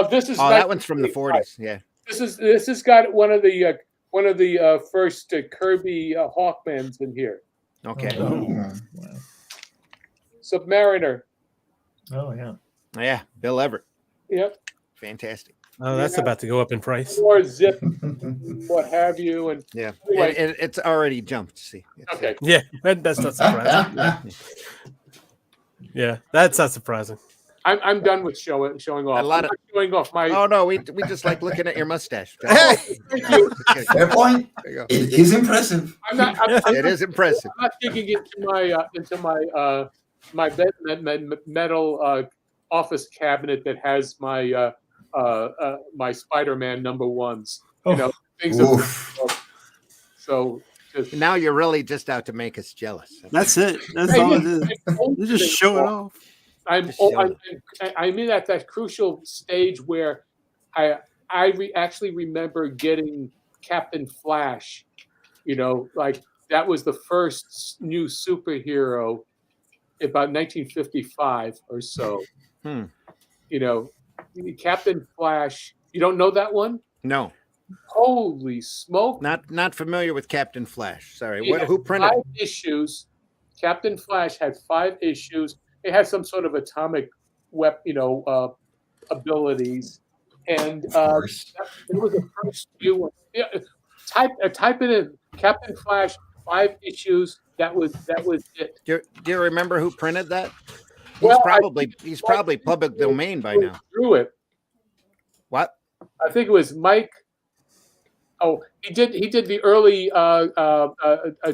This is. That one's from the 40s. Yeah. This has got one of the first Kirby Hawkmans in here. Okay. Oh, wow. Submariner. Oh yeah. Yeah. Bill Everett. Yep. Fantastic. oh, that's about to go up in price. Or Zip, what have you, and Yeah. Anyway. It's already jumped. See. okay. Yeah, that's not surprising. Yeah, that's not surprising. I'm done with showing off. A lot I'm of- not showing off my. Oh no, we just like looking at your mustache. Thank you. Fair point. There you go. It is impressive. I'm not. It is impressive. I'm not digging into my metal office cabinet that has my my Spider-Man #1s. You know, things. So just, Now you're really just out to make us jealous. That's it. That's all it is. You just show it off. I'm in at that crucial stage where I actually remember getting Captain Flash. You know, like that was the first new superhero about 1955 or so. You know, Captain Flash. You don't know that one? No. Holy smoke! Not familiar with Captain Flash. Sorry. He had Who printed 5 issues. Captain Flash had 5 issues. It had some sort of atomic abilities, and it was the first few. Yeah, type it in. Captain Flash, 5 issues. That was it. Do you remember who printed that? Well, He's probably public domain by now. Drew it. What? I think it was Mike. Oh, he did the early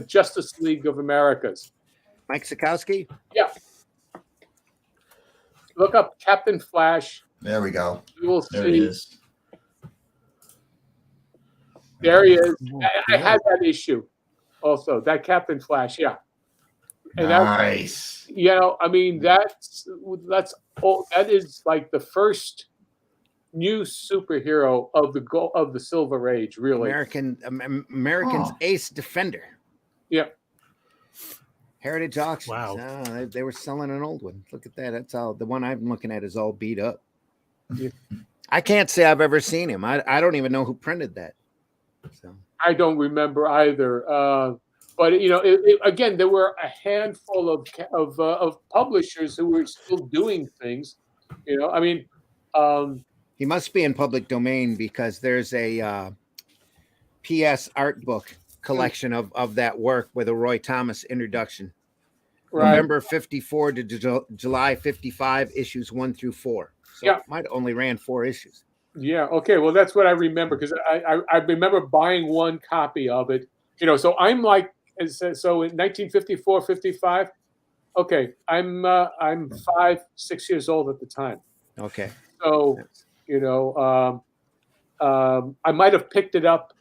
Justice League of Americas. Mike Sikowski? Yeah. Look up Captain Flash. There we go. You will There see. he is. There he is. I had that issue also. That Captain Flash, yeah. And Nice. I mean that's that is like the first new superhero of the Silver Age, really. American's ace defender. Yeah. Heritage Auctions. Wow. Oh, they were selling an old one. Look at that. That's all. The one I'm looking at is all beat up. Yeah. I can't say I've ever seen him. I don't even know who printed that. So I don't remember either. But again, there were a handful of publishers who were still doing things. I mean, he must be in public domain because there's a PS art book collection of that work with a Roy Thomas introduction. Right. November 54 to July 55, issues 1 through 4. So it might only ran 4 issues. Yeah. Okay. Well, that's what I remember because I remember buying one copy of it. You know, so I'm like, so in 1954, 55. Okay, I'm 5-6 years old at the time. Okay. So, you know, I might have picked it up,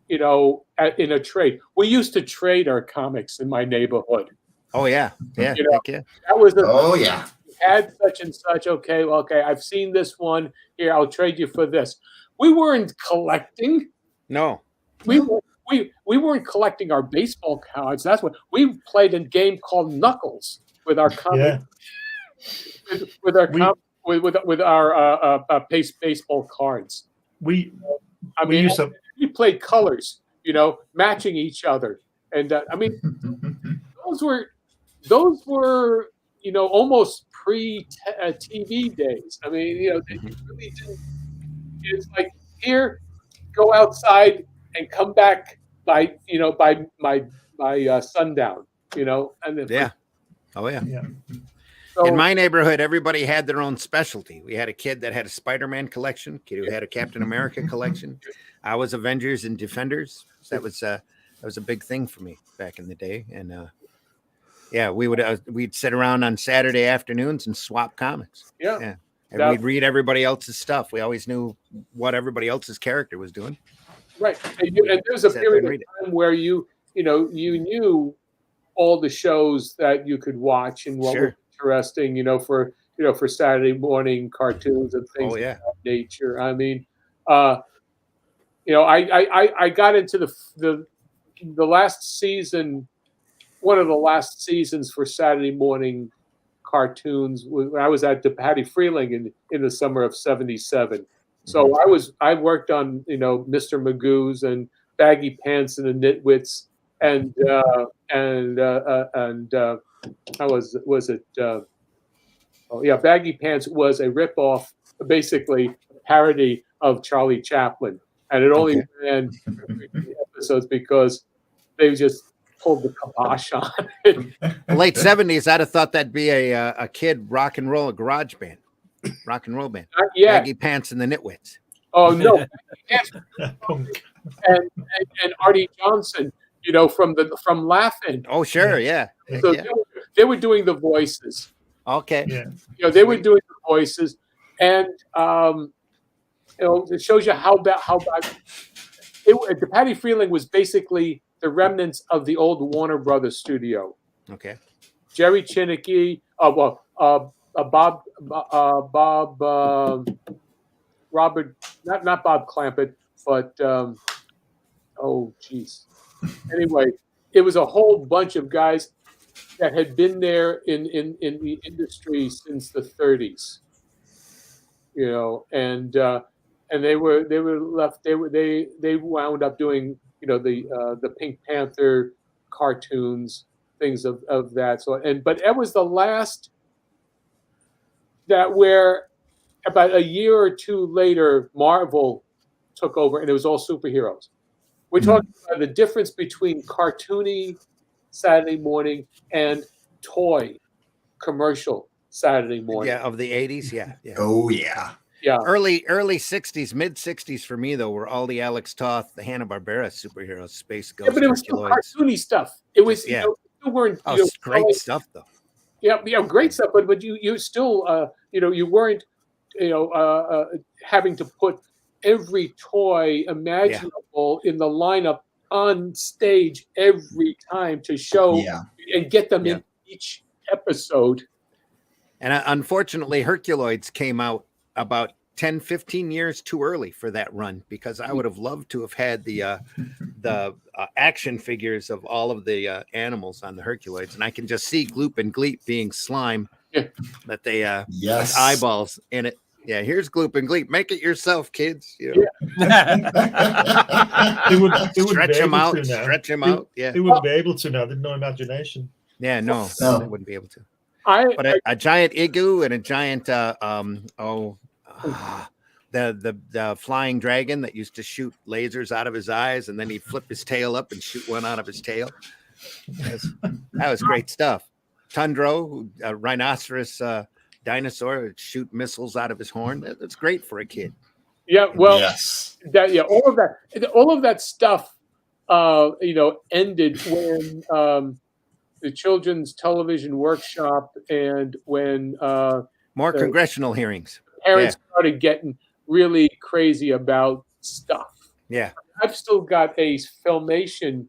you know, in a trade. We used to trade our comics in my neighborhood. Oh yeah, yeah, you know, yeah. That was yeah. Had such and such. Okay, well, okay, I've seen this one. Here, I'll trade you for this. We weren't collecting. No. We weren't collecting our baseball cards. That's what we played a game called Knuckles with our comic. Yeah. With our baseball cards. We played colors, you know, matching each other, and I mean, those were you know almost pre-TV days. I mean, you know, they really didn't. It's like here, go outside and come back by sundown, you know, and then Oh yeah. So, in my neighborhood, everybody had their own specialty. We had a kid that had a Spider-Man collection, kid who had a Captain America collection. I was Avengers and Defenders. So that was a big thing for me back in the day. And we'd sit around on Saturday afternoons and swap comics. Yeah. And we'd read everybody else's stuff. We always knew what everybody else's character was doing. Right. And there's a period of time where you knew all the shows that you could watch and what were interesting, for Saturday morning cartoons and things of that nature. I mean, I got into the last season, one of the last seasons for Saturday morning cartoons when I was at Patty Freeling in the summer of '77. So I worked on Mr. Magoo's and Baggy Pants and the Nitwits and how was it? Baggy Pants was a ripoff, basically a parody of Charlie Chaplin, and it only ran 3 episodes because they just pulled the kibosh on it. Late '70s, I'd have thought that'd be a kid rock and roll garage band, rock and roll band. Baggy Pants and the Nitwits. Oh no, and Artie Johnson, from Laughing. Oh sure, yeah. So they were doing the voices. Okay. Yeah. They were doing the voices, and it shows you how bad. The Patty Freeling was basically the remnants of the old Warner Brothers studio. Okay. Jerry Chinicki, Robert, not Bob Clampett, but Anyway, it was a whole bunch of guys that had been there in the industry since the '30s, and they were left. They wound up doing the Pink Panther cartoons, things of that sort. But it was the last that where about a year or two later, Marvel took over, and it was all superheroes. We're talking about the difference between cartoony Saturday morning and toy commercial Saturday morning. Yeah, of the '80s. Yeah. Oh yeah. Yeah. Early '60s, mid '60s for me though were all the Alex Toth, the Hanna-Barbera superheroes, Space Ghost. Yeah, but it was still cartoony stuff. It was you weren't great stuff though. Yeah, great stuff. But you still you weren't having to put every toy imaginable in the lineup on stage every time to show and get them in each episode. And unfortunately, Herculoids came out about 10-15 years too early for that run, because I would have loved to have had the action figures of all of the animals on the Herculoids, and I can just see Gloop and Gleep being slime that they with eyeballs in it. Yeah, here's Gloop and Gleep. Make it yourself, kids. They would stretch them out. Stretch them out. Yeah, they wouldn't be able to now. There's no imagination. Yeah, no, they wouldn't be able to. But a giant igloo and a giant the flying dragon that used to shoot lasers out of his eyes, and then he'd flip his tail up and shoot one out of his tail. That was great stuff. Tundro, a rhinoceros dinosaur would shoot missiles out of his horn. That's great for a kid. Yeah, well, Yes. all of that stuff, ended when the Children's Television Workshop and when More the congressional hearings. parents started getting really crazy about stuff. Yeah. I've still got a Filmation,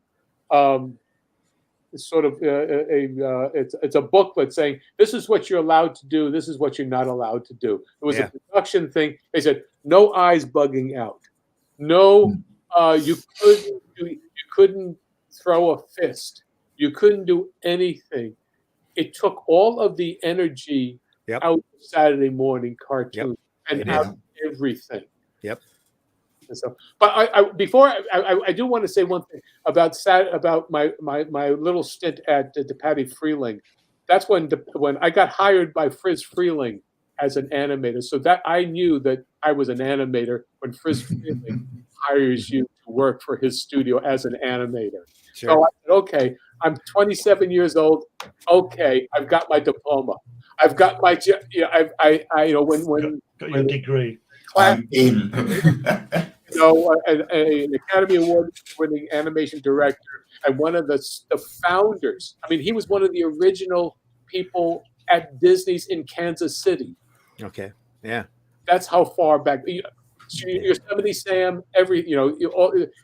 sort of it's a booklet saying this is what you're allowed to do, this is what you're not allowed to do. It was a production thing. They said no eyes bugging out, no, you couldn't throw a fist, you couldn't do anything. It took all of the energy out of Saturday morning cartoons and out of everything. Yep. And so, but I do want to say one thing about my little stint at the Patty Freeling. That's when I got hired by Friz Freeling as an animator. So that I knew that I was an animator when Friz Freeling hires you to work for his studio as an animator. Sure. So I said, okay, I'm 27 years old. Okay, I've got my diploma. I've got my when got your degree. I'm in. An Academy Award-winning animation director and one of the founders. I mean, he was one of the original people at Disney's in Kansas City. Okay. Yeah. That's how far back. Yosemite Sam.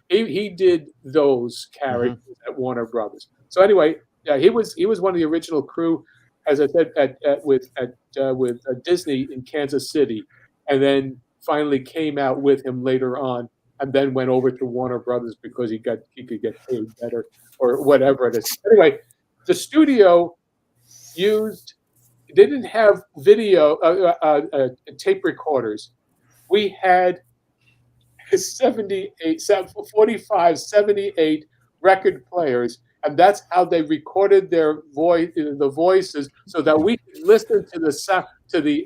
He did those characters at Warner Brothers. So anyway, yeah, he was one of the original crew, as I said, with Disney in Kansas City, and then finally came out with him later on, and then went over to Warner Brothers because he could get paid better or whatever it is. Anyway, the studio didn't have video tape recorders. We had 45, 78 record players, and that's how they recorded the voices, so that we could listen to the sound, to the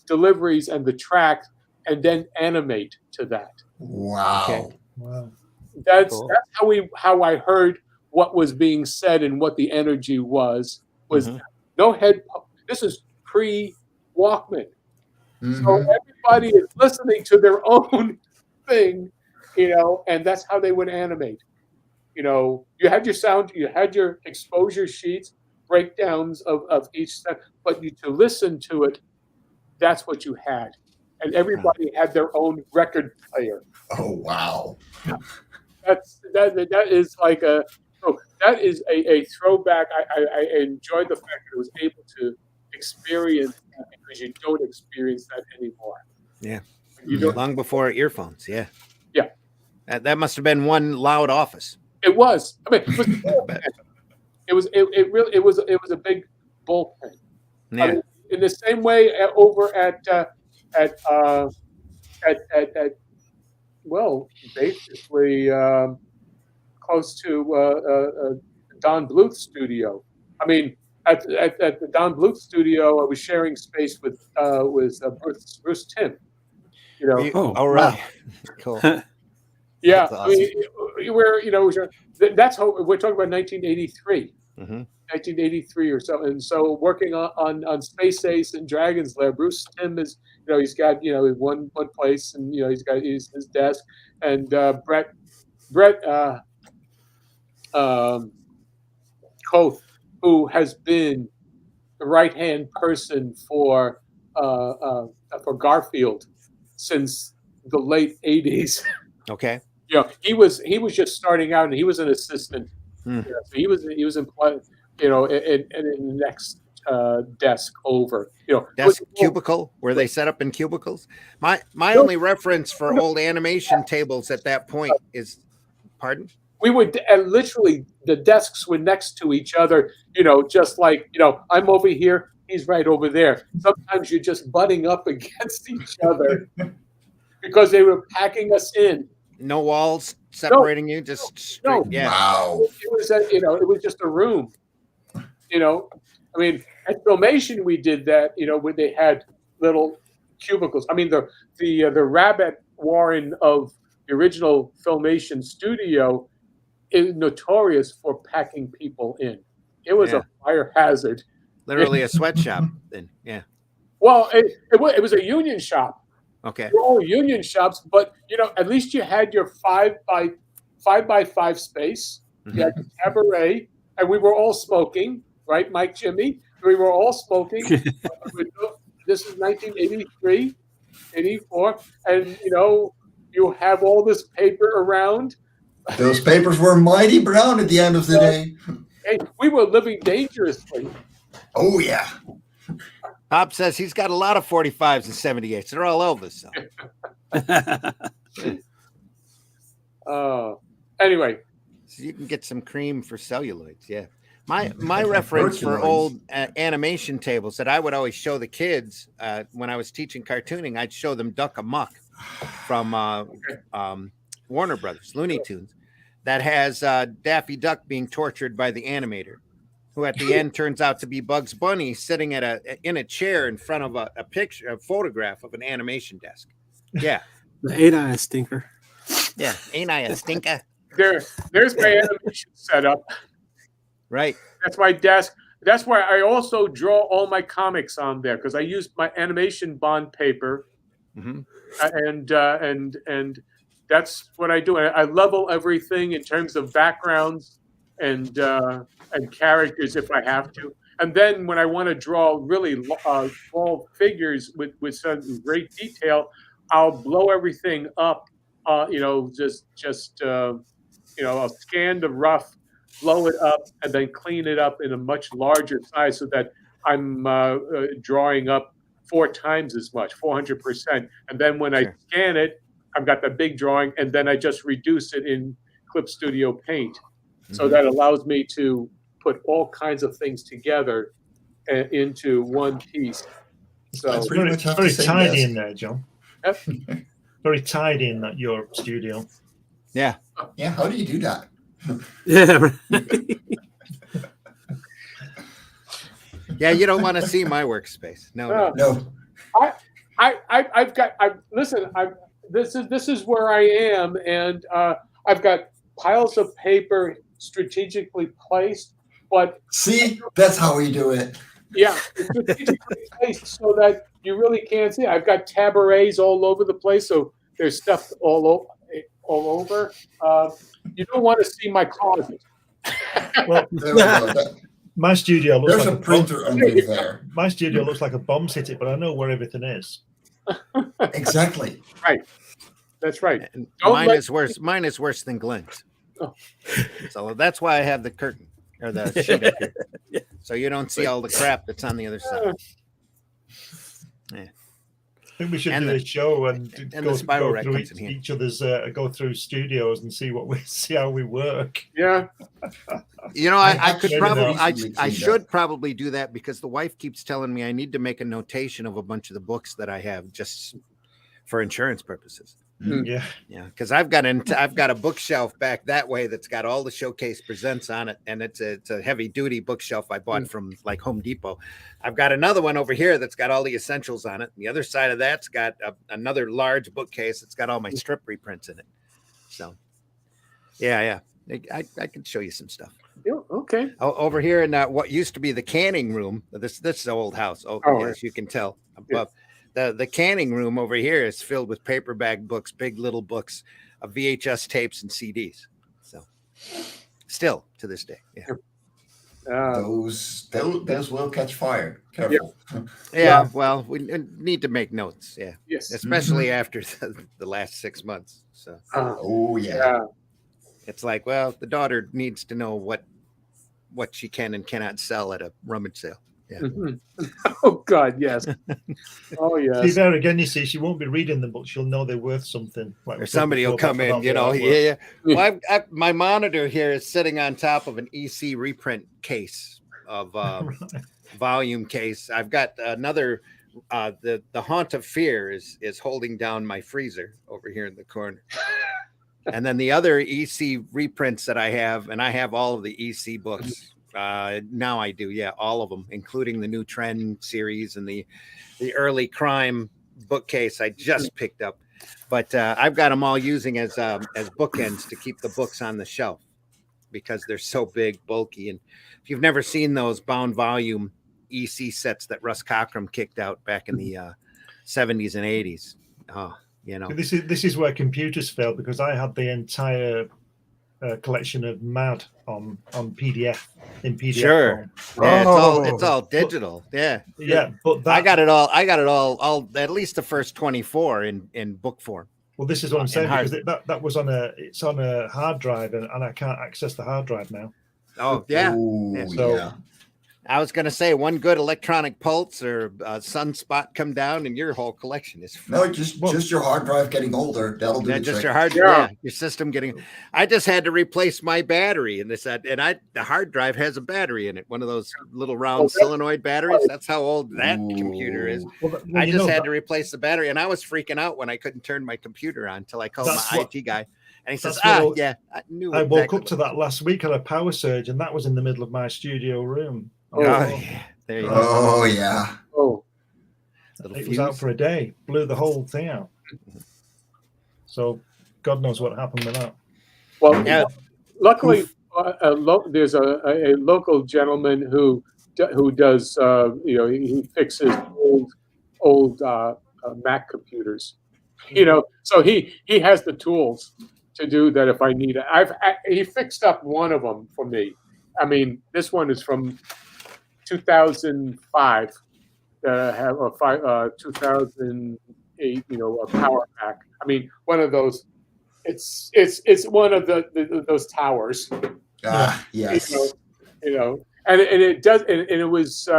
deliveries and the tracks, and then animate to that. Wow. Okay. Wow. That's Cool. how I heard what was being said and what the energy was no head. This is pre-Walkman. So everybody is listening to their own thing, and that's how they would animate. You had your sound, you had your exposure sheets, breakdowns of each step, but to listen to it, that's what you had. And everybody had their own record player. Oh, wow. That is like that is a throwback. I enjoyed the fact that I was able to experience that, because you don't experience that anymore. Yeah. Long before earphones. Yeah. Yeah. That must have been one loud office. It was. I mean, it was a big bullpen. Yeah. I mean, in the same way over at basically close to Don Bluth's studio. I mean, at the Don Bluth studio, I was sharing space with Bruce Timm. Oh, right. Cool. Yeah, That's I mean, that's how we're talking about 1983. 1983 or so, and so working on Space Ace and Dragon's Lair, Bruce Timm is, he's got one place, and he's got his desk, and Brett Koth, who has been the right-hand person for Garfield since the late 80s. Okay. He was just starting out, and he was an assistant. So he was employed, in the next desk over. Desk cubicle? Were they set up in cubicles? My only reference for old animation tables at that point is, pardon? We would literally, the desks were next to each other. Just like I'm over here, he's right over there. Sometimes you're just butting up against each other because they were packing us in. No walls separating you, just straight. No. Yeah. Wow. It was it was just a room. I mean, at Filmation we did that. Where they had little cubicles. I mean, the rabbit warren of the original Filmation studio is notorious for packing people in. It was a fire hazard. literally a sweatshop. Then, yeah. Well, it was a union shop. Okay. They're all union shops, but at least you had your 5x5 space. You had the cabaret, and we were all smoking, right, Mike, Jimmy? We were all smoking. This is 1983, 84, and you have all this paper around. Those papers were mighty brown at the end of the day. Hey, we were living dangerously. Oh yeah. Bob says he's got a lot of 45s and 78s. They're all Elvis. So. Anyway. So you can get some cream for celluloids. Yeah. My reference for old animation tables that I would always show the kids when I was teaching cartooning, I'd show them Duck Amuck from Warner Brothers, Looney Tunes, that has Daffy Duck being tortured by the animator, who at the end turns out to be Bugs Bunny sitting in a chair in front of a photograph of an animation desk. Yeah. The ain't I a stinker? Yeah. Ain't I a stinker? There's my animation setup. Right. That's my desk. That's why I also draw all my comics on there, because I use my animation bond paper, and that's what I do. I level everything in terms of backgrounds and characters if I have to. And then when I want to draw really small figures with some great detail, I'll blow everything up. Just I'll scan the rough, blow it up, and then clean it up in a much larger size so that I'm drawing up 4 times as much, 400%. And then when I scan it, I've got the big drawing, and then I just reduce it in Clip Studio Paint. So that allows me to put all kinds of things together into one piece. So it's very tidy in there, John. Yep. Very tidy in your studio. Yeah. Yeah. How do you do that? Yeah. Yeah, you don't want to see my workspace. No. This is where I am, and I've got piles of paper strategically placed. But see, that's how we do it. Yeah, strategically placed so that you really can't see. I've got tabourets all over the place, so there's stuff all over. You don't want to see my closet. Well, my studio looks there's like a printer under there. My studio looks like a bomb's hit it, but I know where everything is. Exactly. Right. That's right. Mine is worse. Mine is worse than Glenn's. Oh. So that's why I have the curtain or the sheet up here, so you don't see all the crap that's on the other side. Yeah. I think we should do a show and go through each other's go through studios and see how we work. Yeah. I could probably I should probably do that, because the wife keeps telling me I need to make a notation of a bunch of the books that I have just for insurance purposes. Yeah, because I've got a bookshelf back that way that's got all the Showcase Presents on it, and it's a heavy duty bookshelf I bought from like Home Depot. I've got another one over here that's got all the essentials on it. The other side of that's got another large bookcase that's got all my strip reprints in it. So, yeah, I can show you some stuff. Yeah, okay. Over here in what used to be the canning room. This is the old house. Oh yes, you can tell above. Yeah. The canning room over here is filled with paperback books, big little books, of VHS tapes and CDs. So, still to this day, yeah. Those will catch fire. Careful. Yeah. Well, we need to make notes. Yeah. Yes. Especially after the last 6 months. So. Oh yeah. It's like, well, the daughter needs to know what she can and cannot sell at a rummage sale. Yeah. Mm-hmm. Oh God, yes. Oh yes. See, there again, you see, she won't be reading them, but she'll know they're worth something. Like, or somebody will come in, Yeah. Well, my monitor here is sitting on top of an EC reprint case of volume case. I've got another. The Haunt of Fear is holding down my freezer over here in the corner. And then the other EC reprints that I have, and I have all of the EC books. Now I do, yeah, all of them, including the new Trend series and the early crime bookcase I just picked up. But I've got them all using as bookends to keep the books on the shelf, because they're so big, bulky. And if you've never seen those bound volume EC sets that Russ Cockram kicked out back in the 70s and 80s. Oh, you know, this is where computers fail, because I had the entire collection of Mad on PDF in PDF sure. form. Yeah, it's all digital. Yeah, but I got it all at least the first 24 in book form. Well, this is what I'm saying, because that was on a hard drive, and I can't access the hard drive now. Oh yeah. Ooh, So yeah. I was going to say, one good electronic pulse or sunspot come down, and your whole collection is free. No, just your hard drive getting older. That'll do the just trick. your hard drive, your system getting. I just had to replace my battery, and the hard drive has a battery in it, one of those little round solenoid batteries. That's how old that computer is. Well, I just had to replace the battery, and I was freaking out when I couldn't turn my computer on until I called my IT guy. And he says, I knew. I woke up to that last week on a power surge, and that was in the middle of my studio room. Yeah. There you go. Oh, yeah. Oh, it was out for a day, blew the whole thing out. So God knows what happened with that. Well, luckily, there's a local gentleman who does, he fixes old Mac computers, so he has the tools to do that if I need it. He fixed up one of them for me. I mean, this one is from 2005 that I have, 2008, a Power Mac. I mean, one of those. It's one of those towers. Yes. And it does, and it was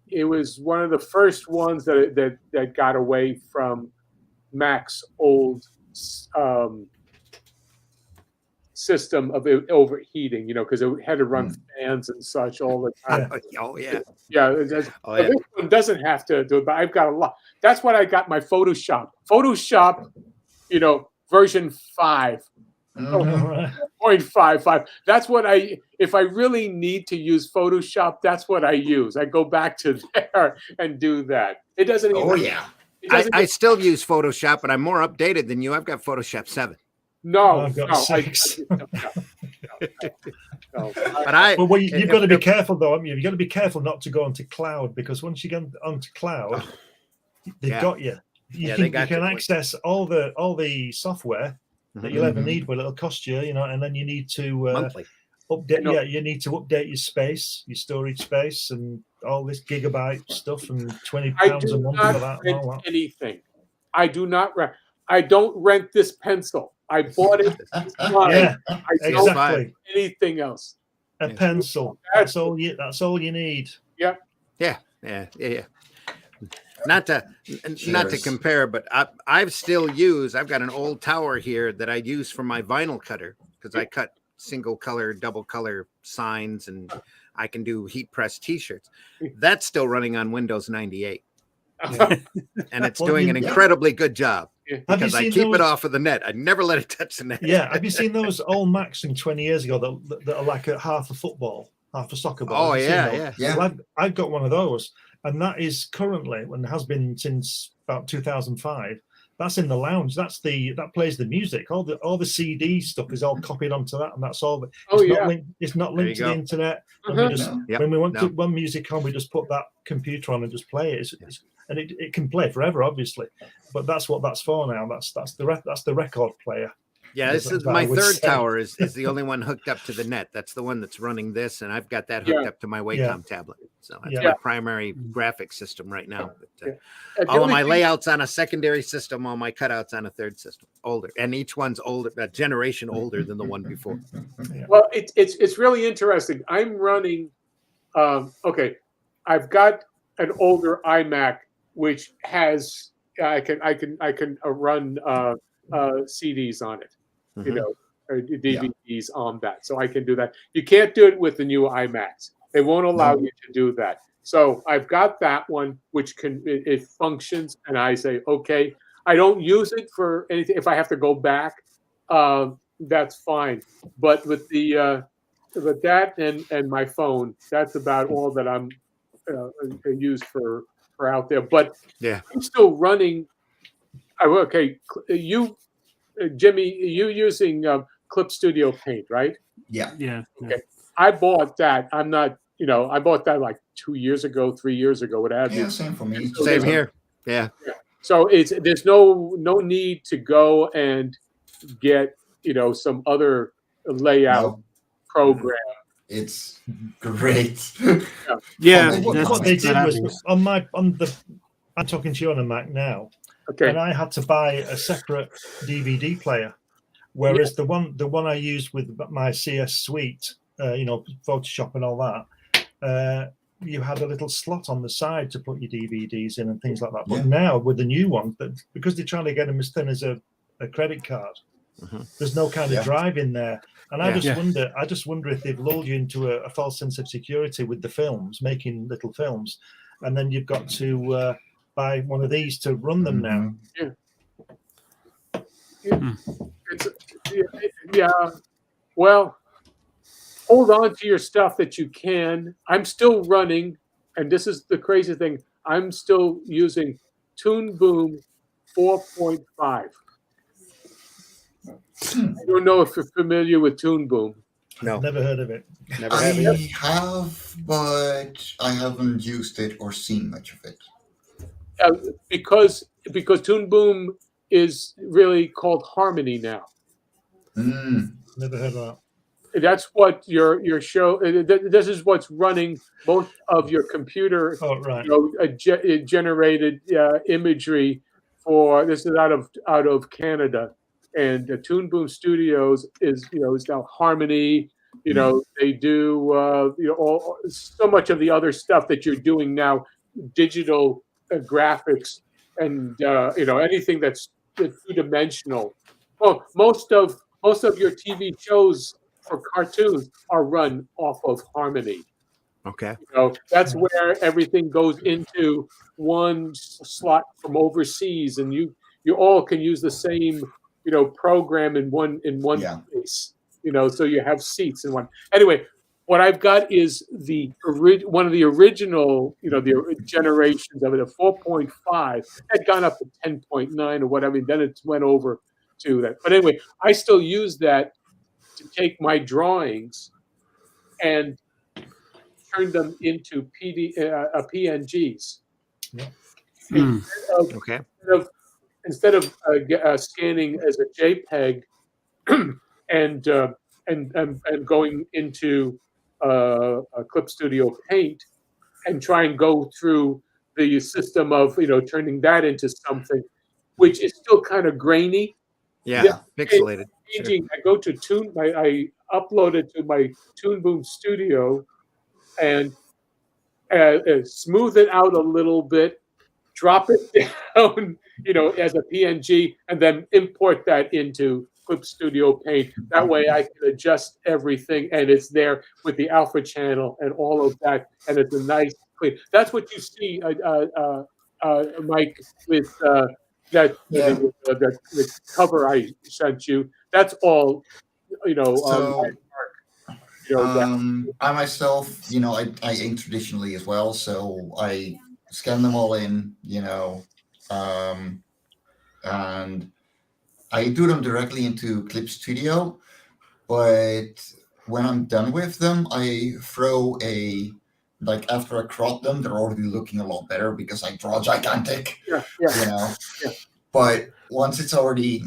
it was one of the first ones that got away from Mac's old system of it overheating, because it had to run fans and such all the time. Oh yeah. This one doesn't have to do it, but I've got a lot. That's what I got my Photoshop, version 5. 0.55. That's what if I really need to use Photoshop, that's what I use. I go back to there and do that. It doesn't even. Oh yeah. I still use Photoshop, but I'm more updated than you. I've got Photoshop 7. No, I've got 6. No. But you've got to be careful, though, haven't you? You've got to be careful not to go onto cloud, because once you get onto cloud, they've got you. You can access all the software that you'll ever need, but it'll cost you, and then you need to monthly update. Yeah, you need to update your space, your storage space, and all this gigabyte stuff, and £20 a month for that. And all that. Anything. I do not rent. I don't rent this pencil. I bought it. Yeah, exactly. Anything else? A pencil. That's all you need. Yeah. Not to compare, but I've got an old tower here that I use for my vinyl cutter, because I cut single color, double color signs, and I can do heat press t-shirts. That's still running on Windows 98. And it's doing an incredibly good job. Because I keep it off of the net. I never let it touch the net. Yeah. Have you seen those old Macs from 20 years ago that are like half a football, half a soccer ball? Oh, yeah. Well, I've got one of those. And that is currently, and has been since about 2005, that's in the lounge. That plays the music. All the CD stuff is all copied onto that, and that's all. It's not linked to the internet. When we want to run music on, we just put that computer on and just play it. And it can play forever, obviously. But that's what that's for now. That's the record player. Yeah, this is my third tower is the only one hooked up to the net. That's the one that's running this, and I've got that hooked up to my Wacom tablet. So that's my primary graphics system right now. But, all of my layouts on a secondary system, all my cutouts on a third system, older, and each one's older, a generation older than the one before. Well, it's really interesting. I'm running. I've got an older iMac which has I can run CDs on it. Or DVDs on that. So I can do that. You can't do it with the new iMacs. They won't allow you to do that. So I've got that one, which it functions, and I say, okay, I don't use it for anything. If I have to go back, that's fine. But with with that and my phone, that's about all that I'm used for out there. But I'm still running. Jimmy, you using Clip Studio Paint, right? Yeah. Okay. I bought that. I'm not I bought that like 2 years ago, 3 years ago, what have you. Yeah, same for me. Same here. Yeah. So there's no need to go and get some other layout program. It's great. Yeah. What they did was I'm talking to you on a Mac now, and I had to buy a separate DVD player, whereas the one I used with my CS Suite, Photoshop and all that, you had a little slot on the side to put your DVDs in and things like that. But now with the new one, because they're trying to get them as thin as a credit card, there's no kind of drive in there. And I just wonder if they've lulled you into a false sense of security with the films, making little films, and then you've got to buy one of these to run them now. Well, hold on to your stuff that you can. I'm still running, and this is the crazy thing. I'm still using Toon Boom 4.5. I don't know if you're familiar with Toon Boom. No, never heard of it. I have, but I haven't used it or seen much of it. Because Toon Boom is really called Harmony now. Never heard of that. That's what your show. This is what's running most of your computer generated imagery for. This is out of Canada, and Toon Boom Studios is now Harmony. They do so much of the other stuff that you're doing now, digital graphics, and anything that's 2-dimensional. Well, most of your TV shows for cartoons are run off of Harmony. Okay. That's where everything goes into one slot from overseas, and you all can use the same program in one place. So you have seats in one. Anyway, what I've got is one of the original, the generations of it, a 4.5 had gone up to 10.9 or whatever. Then it went over to that. But anyway, I still use that to take my drawings and turn them into PNGs. Instead of scanning as a JPEG and going into a Clip Studio Paint and try and go through the system of turning that into something which is still kind of grainy. Pixelated. Sure. I go to I upload it to my Toon Boom Studio and smooth it out a little bit, drop it down, as a PNG, and then import that into Clip Studio Paint. That way I can adjust everything, and it's there with the alpha channel and all of that, and it's a nice clean. That's what you see, Mike, with the cover I sent you. That's all, I myself, I aim traditionally as well, so I scan them all in, and I do them directly into Clip Studio, but when I'm done with them, I throw after I crop them, they're already looking a lot better because I draw gigantic, But once it's already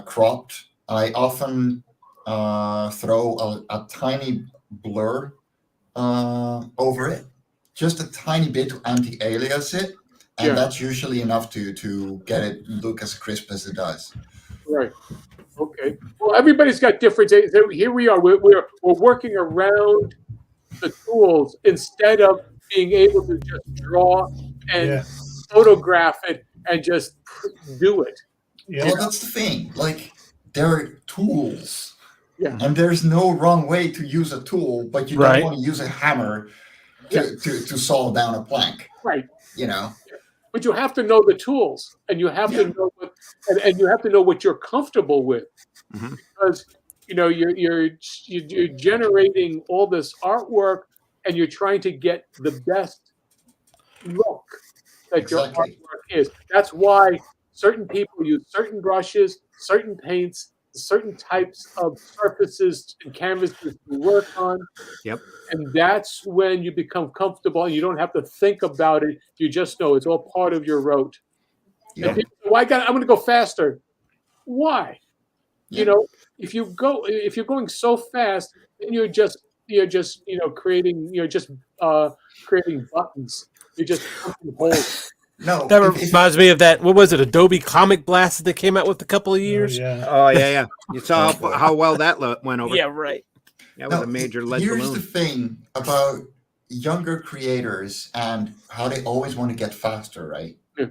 cropped, I often throw a tiny blur over it, just a tiny bit to anti-alias it, and that's usually enough to get it look as crisp as it does. Right. Okay. Well, everybody's got different. Here we are. We're working around the tools instead of being able to just draw and photograph it and just do it. Yeah. Well, that's the thing. There are tools. Yeah. And there's no wrong way to use a tool, but you don't want to use a hammer to saw down a plank. Right. But you have to know the tools, and you have to know and you have to know what you're comfortable with, because you're generating all this artwork, and you're trying to get the best look that your artwork is. That's why certain people use certain brushes, certain paints, certain types of surfaces and canvases to work on. Yep. And that's when you become comfortable and you don't have to think about it. You just know it's all part of your rote. Yeah. And people say, well, I'm going to go faster. Why? Yeah. You know, if you're going so fast, then you're just creating buttons. You're just pumping holes. No, That reminds me of that. What was it? Adobe Comic Blast that they came out with a couple of years. Oh yeah. You saw how well that went over. Yeah, right. That was a major lead Here's balloon. the thing about younger creators and how they always want to get faster, right? Yeah.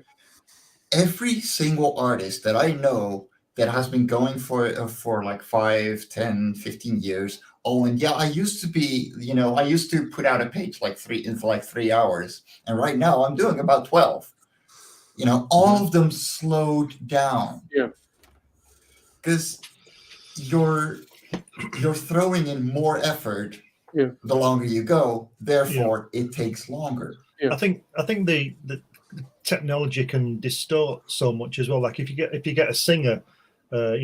Every single artist that I know that has been going for like 5, 10, 15 years. Oh, and yeah, I used to put out a page in 3 hours, and right now I'm doing about 12. All of them slowed down. Yeah. Because you're throwing in more effort the longer you go, therefore it takes longer. Yeah. I think the technology can distort so much as well. Like if you get a singer, a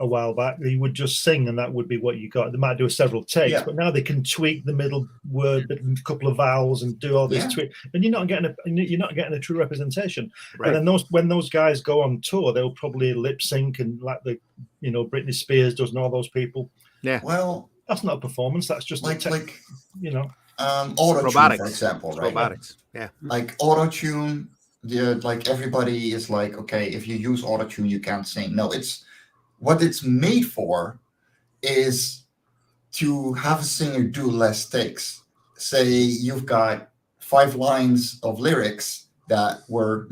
while back, they would just sing and that would be what you got. They might do several takes, but now they can tweak the middle word, a couple of vowels, and do all this tweak, and you're not getting a true representation. Right. And then when those guys go on tour, they'll probably lip sync and like Britney Spears does and all those people. Yeah. Well, that's not a performance. That's just auto-tune, robotics, for example, right? Robotics. Yeah. Like auto-tune. Everybody is like, okay, if you use auto-tune, you can't sing. No, what it's made for is to have a singer do less takes. Say you've got 5 lines of lyrics that were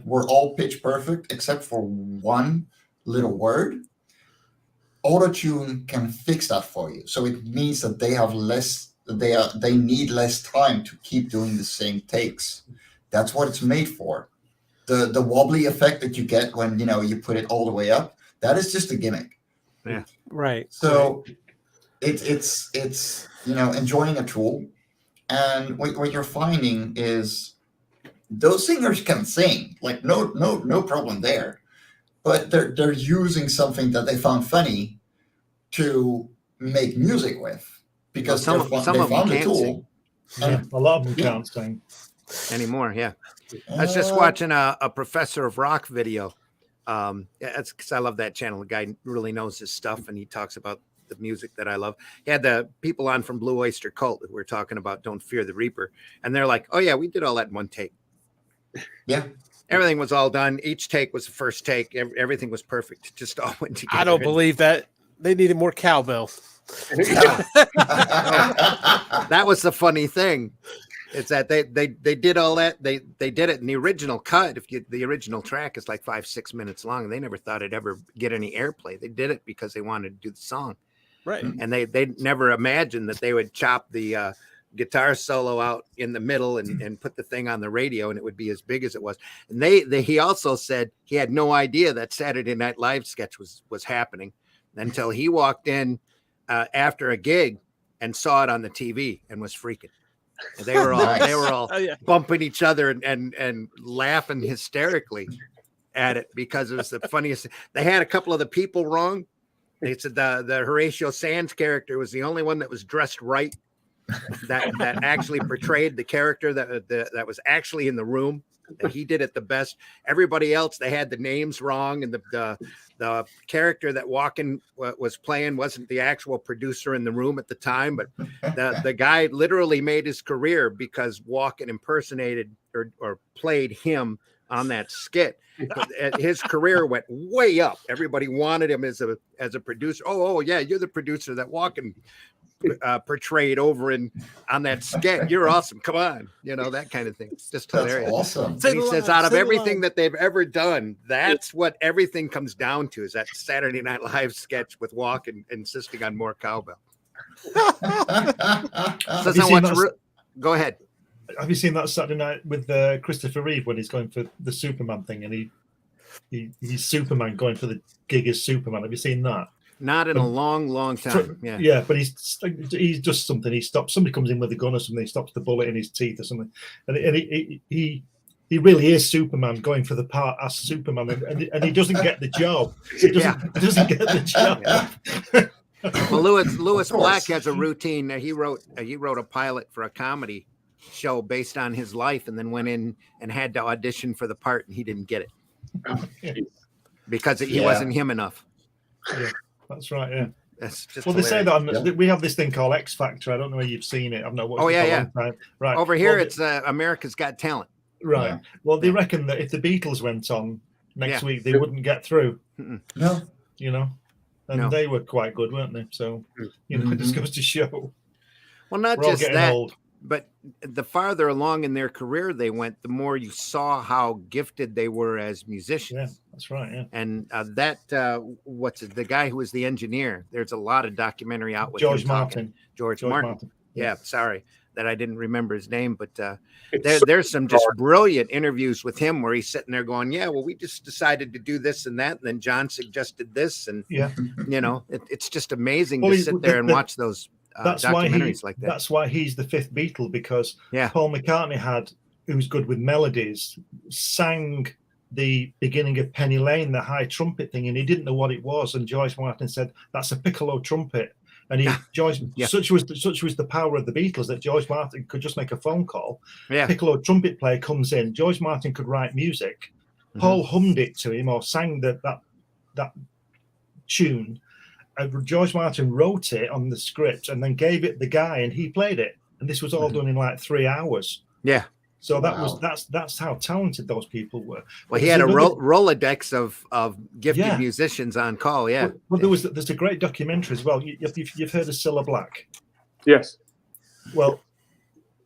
were all pitch perfect except for one little word. Auto-tune can fix that for you. So it means that they have they need less time to keep doing the same takes. That's what it's made for. The wobbly effect that you get when you put it all the way up, that is just a gimmick. Yeah. Right. So it's enjoying a tool, and what you're finding is those singers can sing, like no problem there, but they're using something that they found funny to make music with, because some of them can't tool. Sing. A lot of them can't sing anymore. Yeah. I was just watching a Professor of Rock video. That's because I love that channel. The guy really knows his stuff, and he talks about the music that I love. He had the people on from Blue Oyster Cult that were talking about Don't Fear the Reaper, and they're like, oh yeah, we did all that in one take. Yeah. Everything was all done. Each take was the first take. Everything was perfect. Just all went together. I don't believe that. They needed more cowbell. That was the funny thing. It's that they did all that. They did it in the original cut. The original track is like 5-6 minutes long, and they never thought it'd ever get any airplay. They did it because they wanted to do the song, right? And they never imagined that they would chop the guitar solo out in the middle and put the thing on the radio, and it would be as big as it was. And he also said he had no idea that Saturday Night Live sketch was happening until he walked in after a gig and saw it on the TV and was freaking. And they were all bumping each other and laughing hysterically at it because it was the funniest. They had a couple of the people wrong. They said the Horatio Sands character was the only one that was dressed right, that actually portrayed the character that was actually in the room. That he did it the best. Everybody else, they had the names wrong, and the character that Walken was playing wasn't the actual producer in the room at the time, but the guy literally made his career because Walken impersonated or played him on that skit. His career went way up. Everybody wanted him as a producer. Oh yeah, you're the producer that Walken portrayed over on that skit. You're awesome. Come on, that kind of thing. It's just hilarious. That's awesome. He says out of everything that they've ever done, that's what everything comes down to, is that Saturday Night Live sketch with Walken insisting on more cowbell. Go ahead. Have you seen that Saturday night with Christopher Reeve when he's going for the Superman thing, and he's Superman going for the gig as Superman? Have you seen that? Not in a long time. Yeah, but he's just something. He stops. Somebody comes in with a gun or something. He stops the bullet in his teeth or something, and he he really is Superman, going for the part as Superman, and he doesn't get the job. He doesn't get the job. Yeah. Well, Lewis Black has a routine. He wrote a pilot for a comedy show based on his life, and then went in and had to audition for the part, and he didn't get it because he wasn't him enough. Yeah, that's right. Yeah. That's just they say that we have this thing called X Factor. I don't know whether you've seen it. I've not watched it for a long time. Right. Over here, it's America's Got Talent. Right. Yeah. Well, they reckon that if the Beatles went on next week, they wouldn't get through. No. You know, and they were quite good, weren't they? So, you know, it just goes to show. Well, not just that, but the farther along in their career they went, the more you saw how gifted they were as musicians. Yeah, that's right. Yeah. And the guy who was the engineer? There's a lot of documentary out with George Martin. George Martin. Yeah, sorry that I didn't remember his name, but there's some just brilliant interviews with him where he's sitting there going, "Yeah, well, we just decided to do this and that, and then John suggested this," and you know, it's just amazing to sit there and watch those. Documentaries like that. That's why he's the fifth Beatle, because Paul McCartney who's good with melodies, sang the beginning of Penny Lane, the high trumpet thing, and he didn't know what it was. And George Martin said, "That's a piccolo trumpet." And such was the power of the Beatles that George Martin could just make a phone call. Piccolo trumpet player comes in. George Martin could write music. Paul hummed it to him or sang that tune. George Martin wrote it on the script and then gave it the guy, and he played it. And this was all done in like 3 hours. Yeah. So that's how talented those people were. Well, he had a Rolodex of gifted musicians on call. Yeah. Well, there's a great documentary as well. You've heard of Cilla Black? Yes. Well,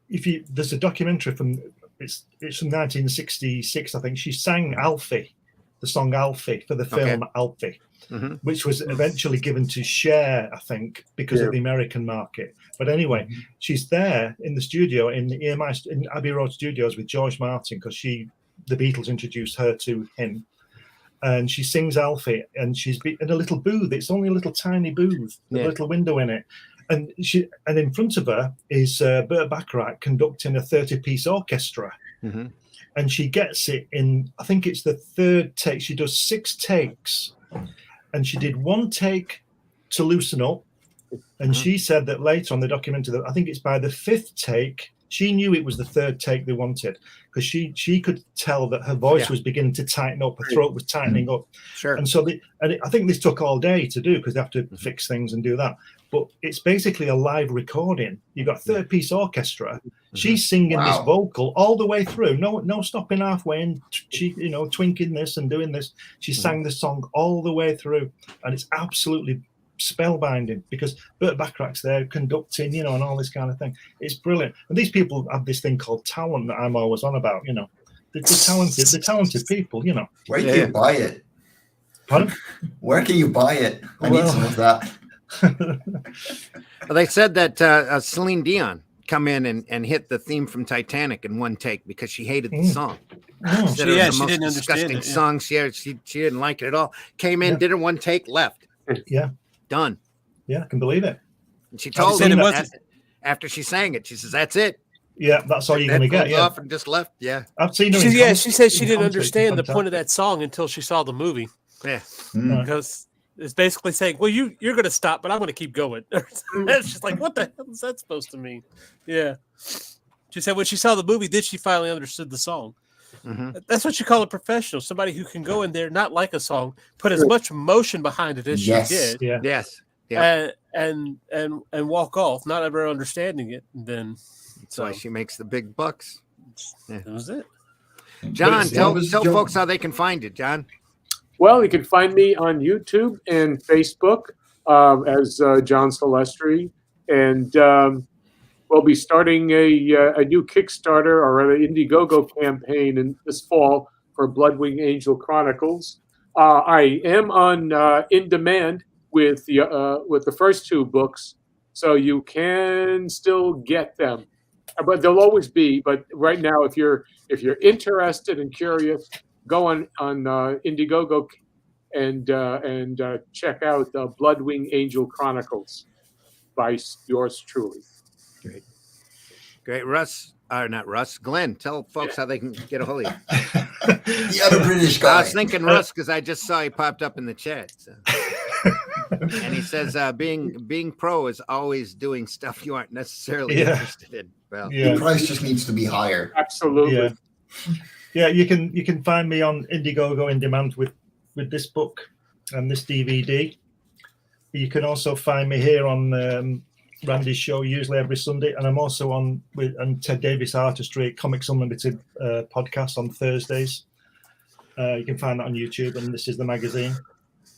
there's a documentary from 1966, I think. She sang Alfie, the song Alfie, for the film Alfie. Which was eventually given to Cher, I think, because of the American market. But anyway, she's there in the studio in Abbey Road Studios with George Martin, because the Beatles introduced her to him, and she sings Alfie, and she's in a little booth. It's only a little tiny booth, with a little window in it, and in front of her is Burt Bacharach conducting a 30-piece orchestra. And she gets it in, I think it's the third take. She does 6 takes. And she did 1 take to loosen up. And she said that later on the documentary, that I think it's by the 5th take, she knew it was the 3rd take they wanted, because she could tell that her voice was beginning to tighten up, her throat was tightening up. Sure. And so I think this took all day to do, because they have to fix things and do that. But it's basically a live recording. You've got a 3rd-piece orchestra. She's singing this vocal all the way through. No stopping halfway, and she, twinking this and doing this. She sang the song all the way through, and it's absolutely spellbinding, because Burt Bacharach's there conducting, and all this kind of thing. It's brilliant. And these people have this thing called talent that I'm always on about. They're talented people. Where can you buy it? Pardon? Where can you buy it? I need some of that. Well, they said that Celine Dion come in and hit the theme from Titanic in 1 take because she hated the song. She didn't understand it. Song. She didn't like it at all. Came in, did it 1 take, left. Yeah, done. Yeah, I can believe it. And she told me after she sang it, she says, "That's it. Yeah, that's all you're going to get." Yeah, off and just left. Yeah, I've seen her. She said she didn't understand the point of that song until she saw the movie. Yeah, because it's basically saying, "Well, you're going to stop, but I'm going to keep going." It's just like, what the hell is that supposed to mean? Yeah, she said when she saw the movie, then she finally understood the song. That's what you call a professional, somebody who can go in there, not like a song, put as much emotion behind it as she did. Yeah. Yes. And walk off, not ever understanding it. And then that's why she makes the big bucks. That was it. John, tell folks how they can find it, John. Well, you can find me on YouTube and Facebook as John Celestri, and we'll be starting a new Kickstarter or an Indiegogo campaign this fall for Bloodwing Angel Chronicles. I am on In Demand with the first 2 books, so you can still get them, but they'll always be. But right now, if you're interested and curious, go on Indiegogo and check out Bloodwing Angel Chronicles by yours truly. Great, Russ. not Russ. Glenn, tell folks how they can get a hold of you. The other British guy. I was thinking Russ because I just saw he popped up in the chat. So. And he says, being pro is always doing stuff you aren't necessarily interested in. Well, the price just needs to be higher. Absolutely. Yeah. You can find me on Indiegogo in demand with this book and this DVD. You can also find me here on Randy's show, usually every Sunday, and I'm also on with Ted Davis Artistry Comics Unlimited podcast on Thursdays. You can find that on YouTube, and this is the magazine.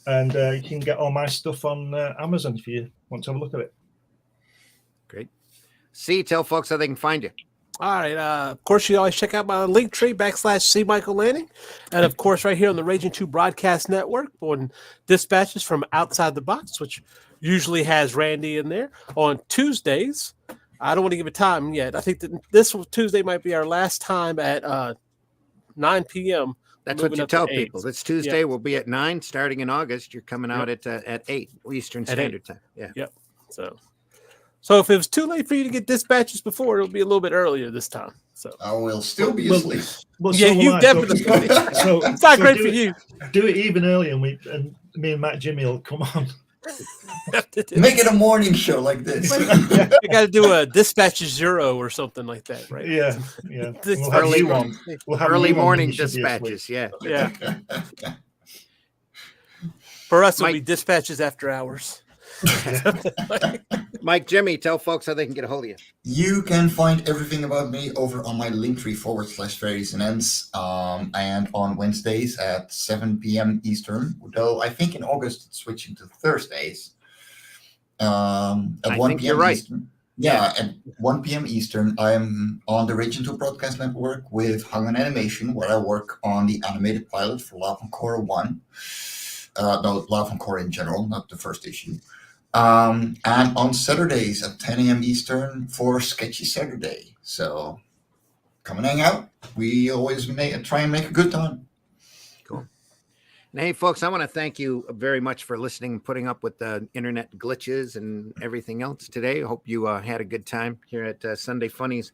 And you can get all my stuff on Amazon if you want to have a look at it. Great. Tell folks how they can find you. All right. Of course, you always check out my Linktree /C Michael Lanning. And of course, right here on the Ragin 2 Broadcast Network on Dispatches from Outside the Box, which usually has Randy in there on Tuesdays. I don't want to give a time yet. I think that this Tuesday might be our last time at 9 p.m. That's what you tell people. This Tuesday will be at 9, starting in August. You're coming out at 8 Eastern Standard Time. Yeah. Yep. So if it was too late for you to get Dispatches before, it'll be a little bit earlier this time. So I will still be asleep. Well, yeah, you definitely. So it's not great for you. Do it even earlier, and me and Matt Jimmy will come on. Make it a morning show like this. You got to do a Dispatches 0 or something like that, right? Yeah. We'll have early morning dispatches. Yeah. For us, it'll be Dispatches after hours. Mike, Jimmy, tell folks how they can get a hold of you. You can find everything about me over on my Linktree /Fairies and Ends, and on Wednesdays at 7 p.m. Eastern. Though I think in August it's switching to Thursdays. At 1 p.m. You're right. Eastern. Yeah, at 1 p.m. Eastern, I'm on the Ragin 2 Broadcast Network with Hung on Animation, where I work on the animated pilot for Loughran 1. No, Loughran in general, not the first issue. And on Saturdays at 10 a.m. Eastern for Sketchy Saturday. So come and hang out. We always try and make a good time. Cool. And hey, folks, I want to thank you very much for listening and putting up with the internet glitches and everything else today. I hope you had a good time here at Sunday Funnies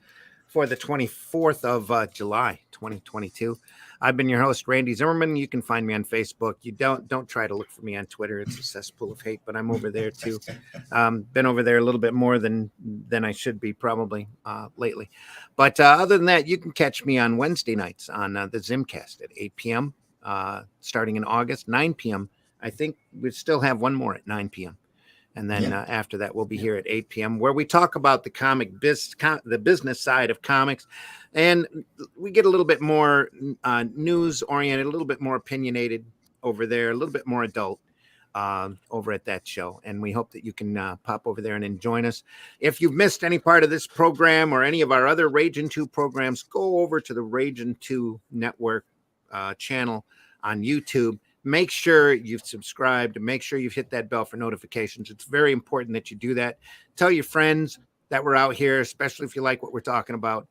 for the 24th of July, 2022. I've been your host, Randy Zimmerman. You can find me on Facebook. You don't try to look for me on Twitter. It's a cesspool of hate, but I'm over there too. Been over there a little bit more than I should be probably lately. But other than that, you can catch me on Wednesday nights on the Zimcast at 8 p.m. Starting in August, 9 p.m. I think we still have one more at 9 p.m. And then after that, we'll be here at 8 p.m. where we talk about the business side of comics. And we get a little bit more news-oriented, a little bit more opinionated over there, a little bit more adult over at that show. And we hope that you can pop over there and join us. If you've missed any part of this program or any of our other Ragin 2 programs, go over to the Ragin 2 Network channel on YouTube. Make sure you've subscribed. Make sure you've hit that bell for notifications. It's very important that you do that. Tell your friends that we're out here, especially if you like what we're talking about.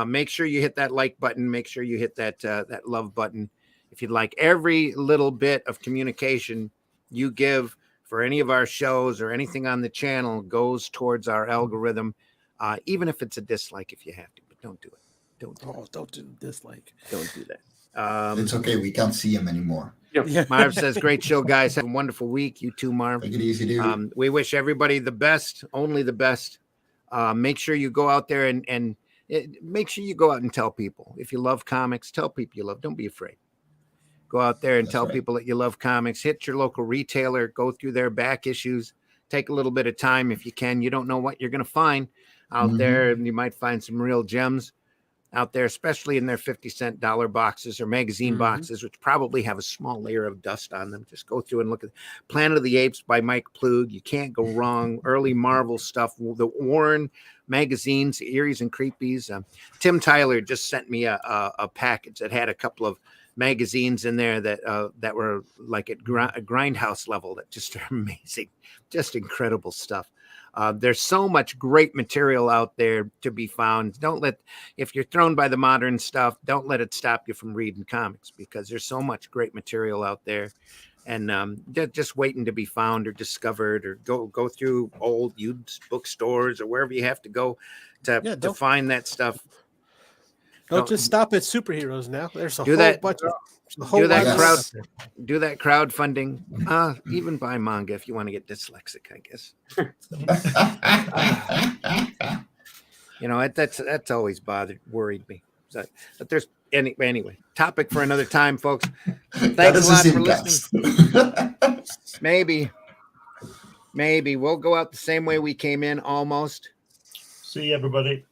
Make sure you hit that like button. Make sure you hit that love button. If you'd like, every little bit of communication you give for any of our shows or anything on the channel goes towards our algorithm, even if it's a dislike if you have to. But don't do it. Don't do dislike. Don't do that. It's okay. We can't see him anymore. Marv says, great show, guys. Have a wonderful week. You too, Marv. Take it easy, dude. We wish everybody the best, only the best. Make sure you go out there and make sure you go out and tell people. If you love comics, tell people you love. Don't be afraid. Go out there and tell people that you love comics. Hit your local retailer. Go through their back issues. Take a little bit of time if you can. You don't know what you're going to find out there. And you might find some real gems out there, especially in their 50-cent dollar boxes or magazine boxes, which probably have a small layer of dust on them. Just go through and look at Planet of the Apes by Mike Plug. You can't go wrong. Early Marvel stuff, the Warren magazines, Eries and Creepies. Tim Tyler just sent me a package that had a couple of magazines in there that were like at Grindhouse level that just are amazing, just incredible stuff. There's so much great material out there to be found. If you're thrown by the modern stuff, don't let it stop you from reading comics, because there's so much great material out there, and they're just waiting to be found or discovered, or go through old used bookstores or wherever you have to go to find that stuff. Don't just stop at superheroes now. There's a Do whole that- bunch of do that lot crowd. of stuff. Do that crowdfunding. Even buy manga if you want to get dyslexic, I guess. That's always worried me. But there's anyway. Topic for another time, folks. Thanks a lot for listening. Maybe we'll go out the same way we came in, almost. See everybody.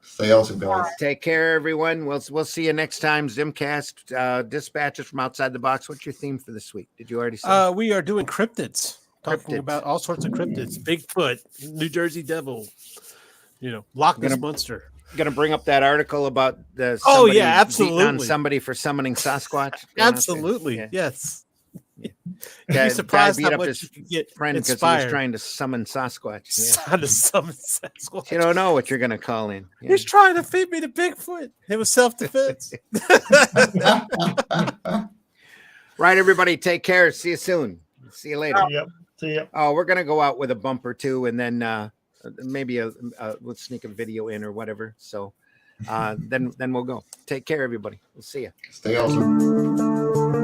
Stay awesome, guys. Take care, everyone. We'll see you next time. Zimcast, dispatches from outside the box. What's your theme for this week? Did you already say? We are doing cryptids, talking Cryptids. about all sorts of cryptids. Bigfoot, New Jersey Devil, Loch Ness Monster. Going to bring up that article about the Oh, yeah, beating absolutely. on somebody for summoning Sasquatch. Absolutely, Yeah. yes. You'd You'd be surprised how up much his you could get friend because he was inspired. trying to summon Sasquatch. Trying to summon Sasquatch. You don't know what you're going to call in. Yeah. He's trying to feed me to Bigfoot. It was self-defense. Right, everybody. Take care. See you soon. See you later. Yep. See ya. Oh, we're going to go out with a bumper too, and then maybe we'll sneak a video in or whatever. So then we'll go. Take care, everybody. We'll see you. Stay awesome.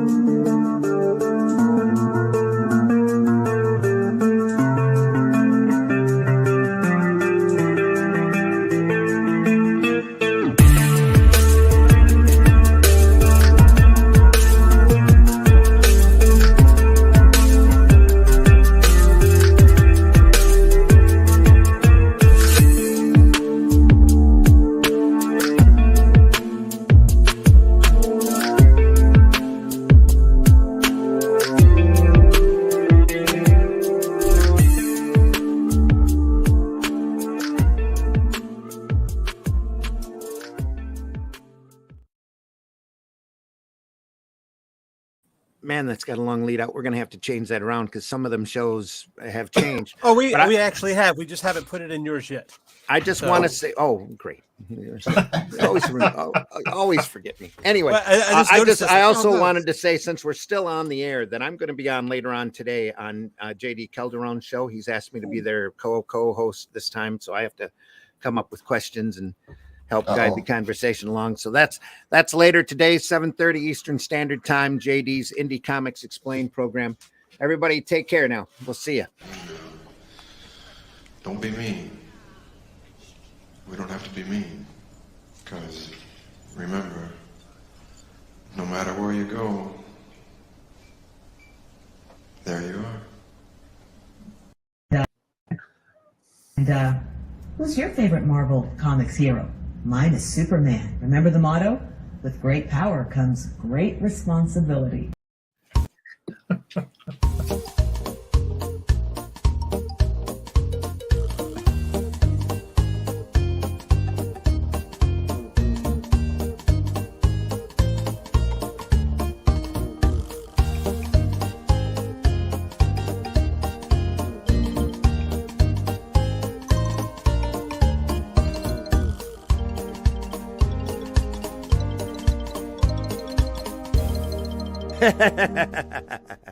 Man, that's got a long lead out. We're going to have to change that around because some of them shows have changed. Oh, we actually have. We just haven't put it in yours yet. I just want to say, oh, great. always forget me. Anyway, Well, I I also wanted to say, since we're still on the air, that I'm going to be on later on today on JD Calderon's show. He's asked me to be their co-host this time, so I have to come up with questions and help guide the conversation along. So that's later today, 7:30 Eastern Standard Time, JD's Indie Comics Explained program. Everybody take care now. We'll see you. Don't be mean. We don't have to be mean. Because remember, no matter where you go, there you are. And who's your favorite Marvel Comics hero? Mine is Superman. Remember the motto? With great power comes great responsibility. Ha ha ha ha ha.